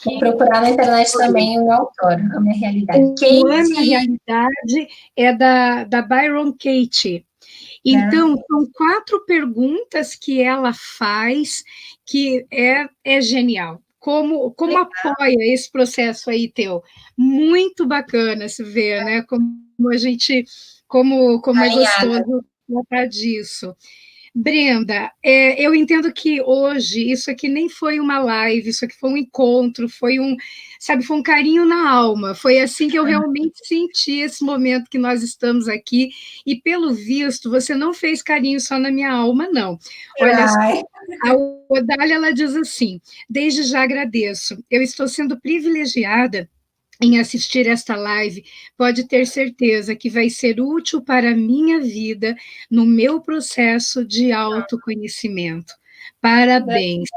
[SPEAKER 2] Vou procurar na internet também o autor, Ame a Realidade.
[SPEAKER 1] O Ame a Realidade é da Byron Katie. Então, são 4 perguntas que ela faz que é genial. Como apoia esse processo aí teu? Muito bacana se ver, né? Como a gente, como é gostoso tratar disso. Brenda, eu entendo que hoje isso aqui nem foi uma live, isso aqui foi um encontro, foi um carinho na alma. Foi assim que eu realmente senti esse momento que nós estamos aqui. E pelo visto, você não fez carinho só na minha alma, não. Olha, a Odália, ela diz assim: desde já agradeço. Eu estou sendo privilegiada em assistir esta live, pode ter certeza que vai ser útil para a minha vida no meu processo de autoconhecimento. Parabéns.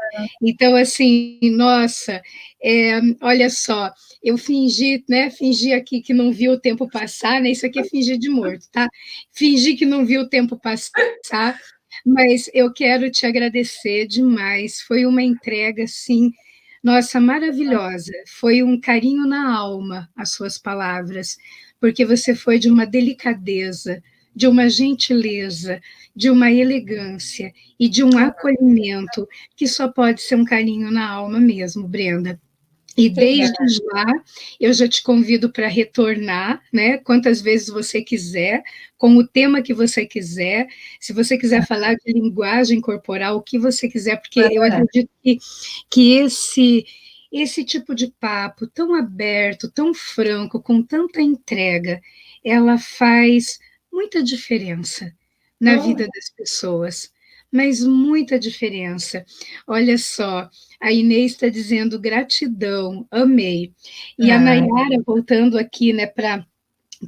[SPEAKER 1] Então, assim, nossa, olha só, eu fingi, né? Fingi aqui que não vi o tempo passar, né? Isso aqui é fingir de morto, tá? Fingi que não vi o tempo passar, mas eu quero te agradecer demais. Foi uma entrega, assim, nossa, maravilhosa. Foi um carinho na alma as suas palavras, porque você foi de uma delicadeza, de uma gentileza, de uma elegância e de um acolhimento que só pode ser um carinho na alma mesmo, Brenda. E desde
[SPEAKER 2] Obrigada.
[SPEAKER 1] já, eu já te convido para retornar, né? Quantas vezes você quiser, com o tema que você quiser. Se você quiser falar de linguagem corporal, o que você quiser, porque eu acredito que esse tipo de papo tão aberto, tão franco, com tanta entrega, ela faz muita diferença na vida das pessoas, mas muita diferença. Olha só, a Inês está dizendo gratidão, amei. E a Nayara, voltando aqui, né, para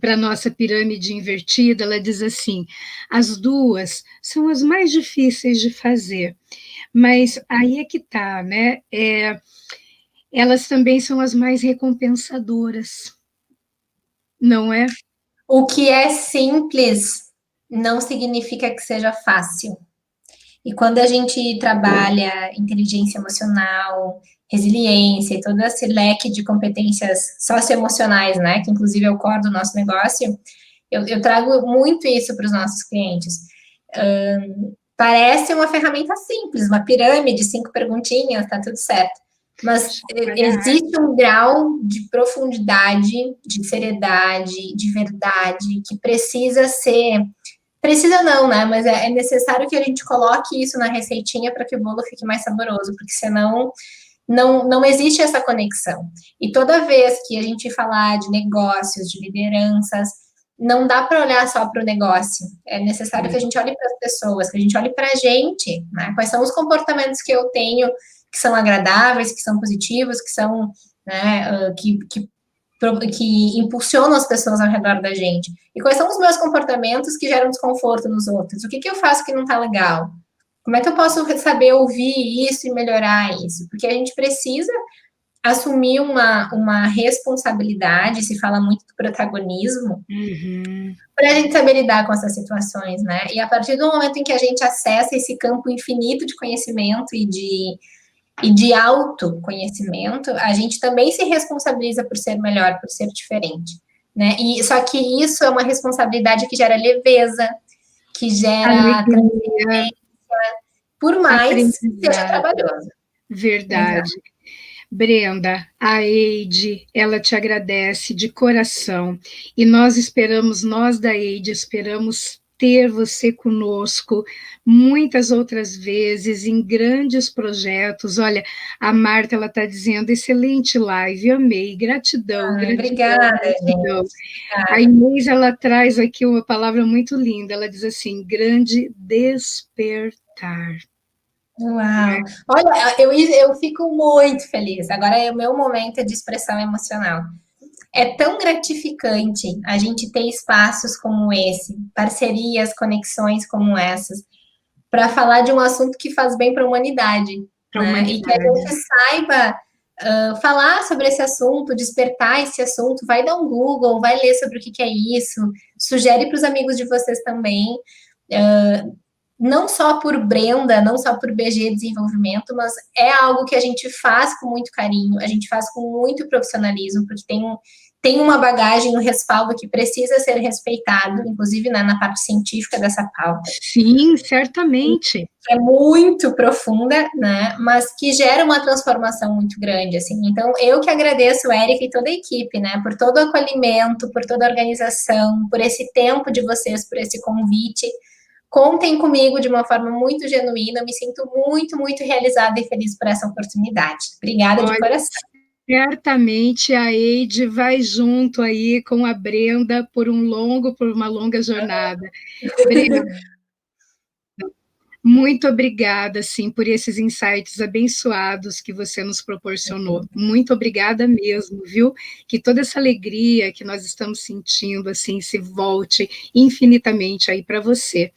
[SPEAKER 1] a nossa pirâmide invertida, ela diz assim: as duas são as mais difíceis de fazer, mas aí é que tá, né? Elas também são as mais recompensadoras, não é?
[SPEAKER 2] O que é simples não significa que seja fácil. E quando a gente trabalha inteligência emocional, resiliência e todo esse leque de competências socioemocionais, né, que inclusive é o core do nosso negócio, eu trago muito isso para os nossos clientes. Parece uma ferramenta simples, uma pirâmide, 5 perguntinhas, tá tudo certo. Mas existe um grau de profundidade, de seriedade, de verdade, que precisa ser. Precisa não, né? Mas é necessário que a gente coloque isso na receitinha para que o bolo fique mais saboroso, porque senão não existe essa conexão. E toda vez que a gente falar de negócios, de lideranças, não dá para olhar só para o negócio. É necessário que a gente olhe para as pessoas, que a gente olhe para a gente, né? Quais são os comportamentos que eu tenho que são agradáveis, que são positivos, que são, né, que impulsionam as pessoas ao redor da gente. E quais são os meus comportamentos que geram desconforto nos outros? O que eu faço que não está legal? Como é que eu posso saber ouvir isso e melhorar isso? Porque a gente precisa assumir uma responsabilidade, se fala muito do protagonismo, para a gente saber lidar com essas situações, né? E a partir do momento em que a gente acessa esse campo infinito de conhecimento e de autoconhecimento, a gente também se responsabiliza por ser melhor, por ser diferente, né? E só que isso é uma responsabilidade que gera leveza, que gera
[SPEAKER 1] Alegria,
[SPEAKER 2] por mais que seja
[SPEAKER 1] aprendizado,
[SPEAKER 2] trabalhoso.
[SPEAKER 1] verdade.
[SPEAKER 2] Exato.
[SPEAKER 1] Brenda, a Eide, ela te agradece de coração e nós esperamos, nós da Eide, esperamos ter você conosco muitas outras vezes em grandes projetos. Olha, a Marta, ela está dizendo, excelente live, amei, gratidão, gratidão,
[SPEAKER 2] Obrigada,
[SPEAKER 1] gratidão.
[SPEAKER 2] gente.
[SPEAKER 1] A Inês, ela traz aqui uma palavra muito linda, ela diz assim, grande despertar.
[SPEAKER 2] Uau! Olha, eu fico muito feliz. Agora é o meu momento de expressão emocional. É tão gratificante a gente ter espaços como esse, parcerias, conexões como essas, para falar de um assunto que faz bem para a humanidade,
[SPEAKER 1] Para a
[SPEAKER 2] né? E que a
[SPEAKER 1] humanidade.
[SPEAKER 2] gente saiba falar sobre esse assunto, despertar esse assunto, vai dar um Google, vai ler sobre o que é isso, sugere para os amigos de vocês também. Não só por Brenda, não só por BG Desenvolvimento, mas é algo que a gente faz com muito carinho, a gente faz com muito profissionalismo, porque tem uma bagagem, um respaldo que precisa ser respeitado, inclusive né, na parte científica dessa pauta.
[SPEAKER 1] Sim, certamente.
[SPEAKER 2] É muito profunda, né? Mas que gera uma transformação muito grande, assim. Então, eu que agradeço, Érica e toda a equipe, né? Por todo o acolhimento, por toda a organização, por esse tempo de vocês, por esse convite. Contem comigo de uma forma muito genuína. Eu me sinto muito, muito realizada e feliz por essa oportunidade. Obrigada de
[SPEAKER 1] Olha,
[SPEAKER 2] coração.
[SPEAKER 1] certamente a Eide vai junto aí com a Brenda por uma longa jornada. Brenda, Muito obrigada, sim, por esses insights abençoados que você nos proporcionou. Muito obrigada mesmo, viu? Que toda essa alegria que nós estamos sentindo, assim, se volte infinitamente aí para você.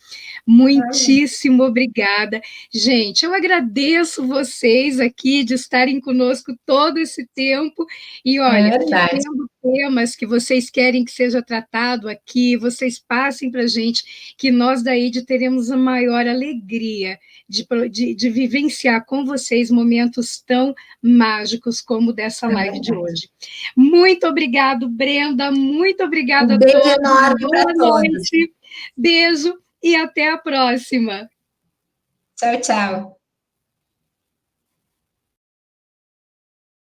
[SPEAKER 1] Muitíssimo obrigada. Gente, eu agradeço vocês aqui de estarem conosco todo esse tempo. E
[SPEAKER 2] É
[SPEAKER 1] olha,
[SPEAKER 2] verdade.
[SPEAKER 1] tendo temas que vocês querem que seja tratado aqui, vocês passem para a gente, que nós da IDE teremos a maior alegria de vivenciar com vocês momentos tão mágicos como dessa
[SPEAKER 2] É
[SPEAKER 1] live de
[SPEAKER 2] verdade.
[SPEAKER 1] hoje. Muito obrigado, Brenda, muito obrigada
[SPEAKER 2] Um
[SPEAKER 1] a
[SPEAKER 2] beijo
[SPEAKER 1] todos,
[SPEAKER 2] enorme para
[SPEAKER 1] boa
[SPEAKER 2] todos.
[SPEAKER 1] noite, beijo e até a próxima.
[SPEAKER 2] Tchau, tchau.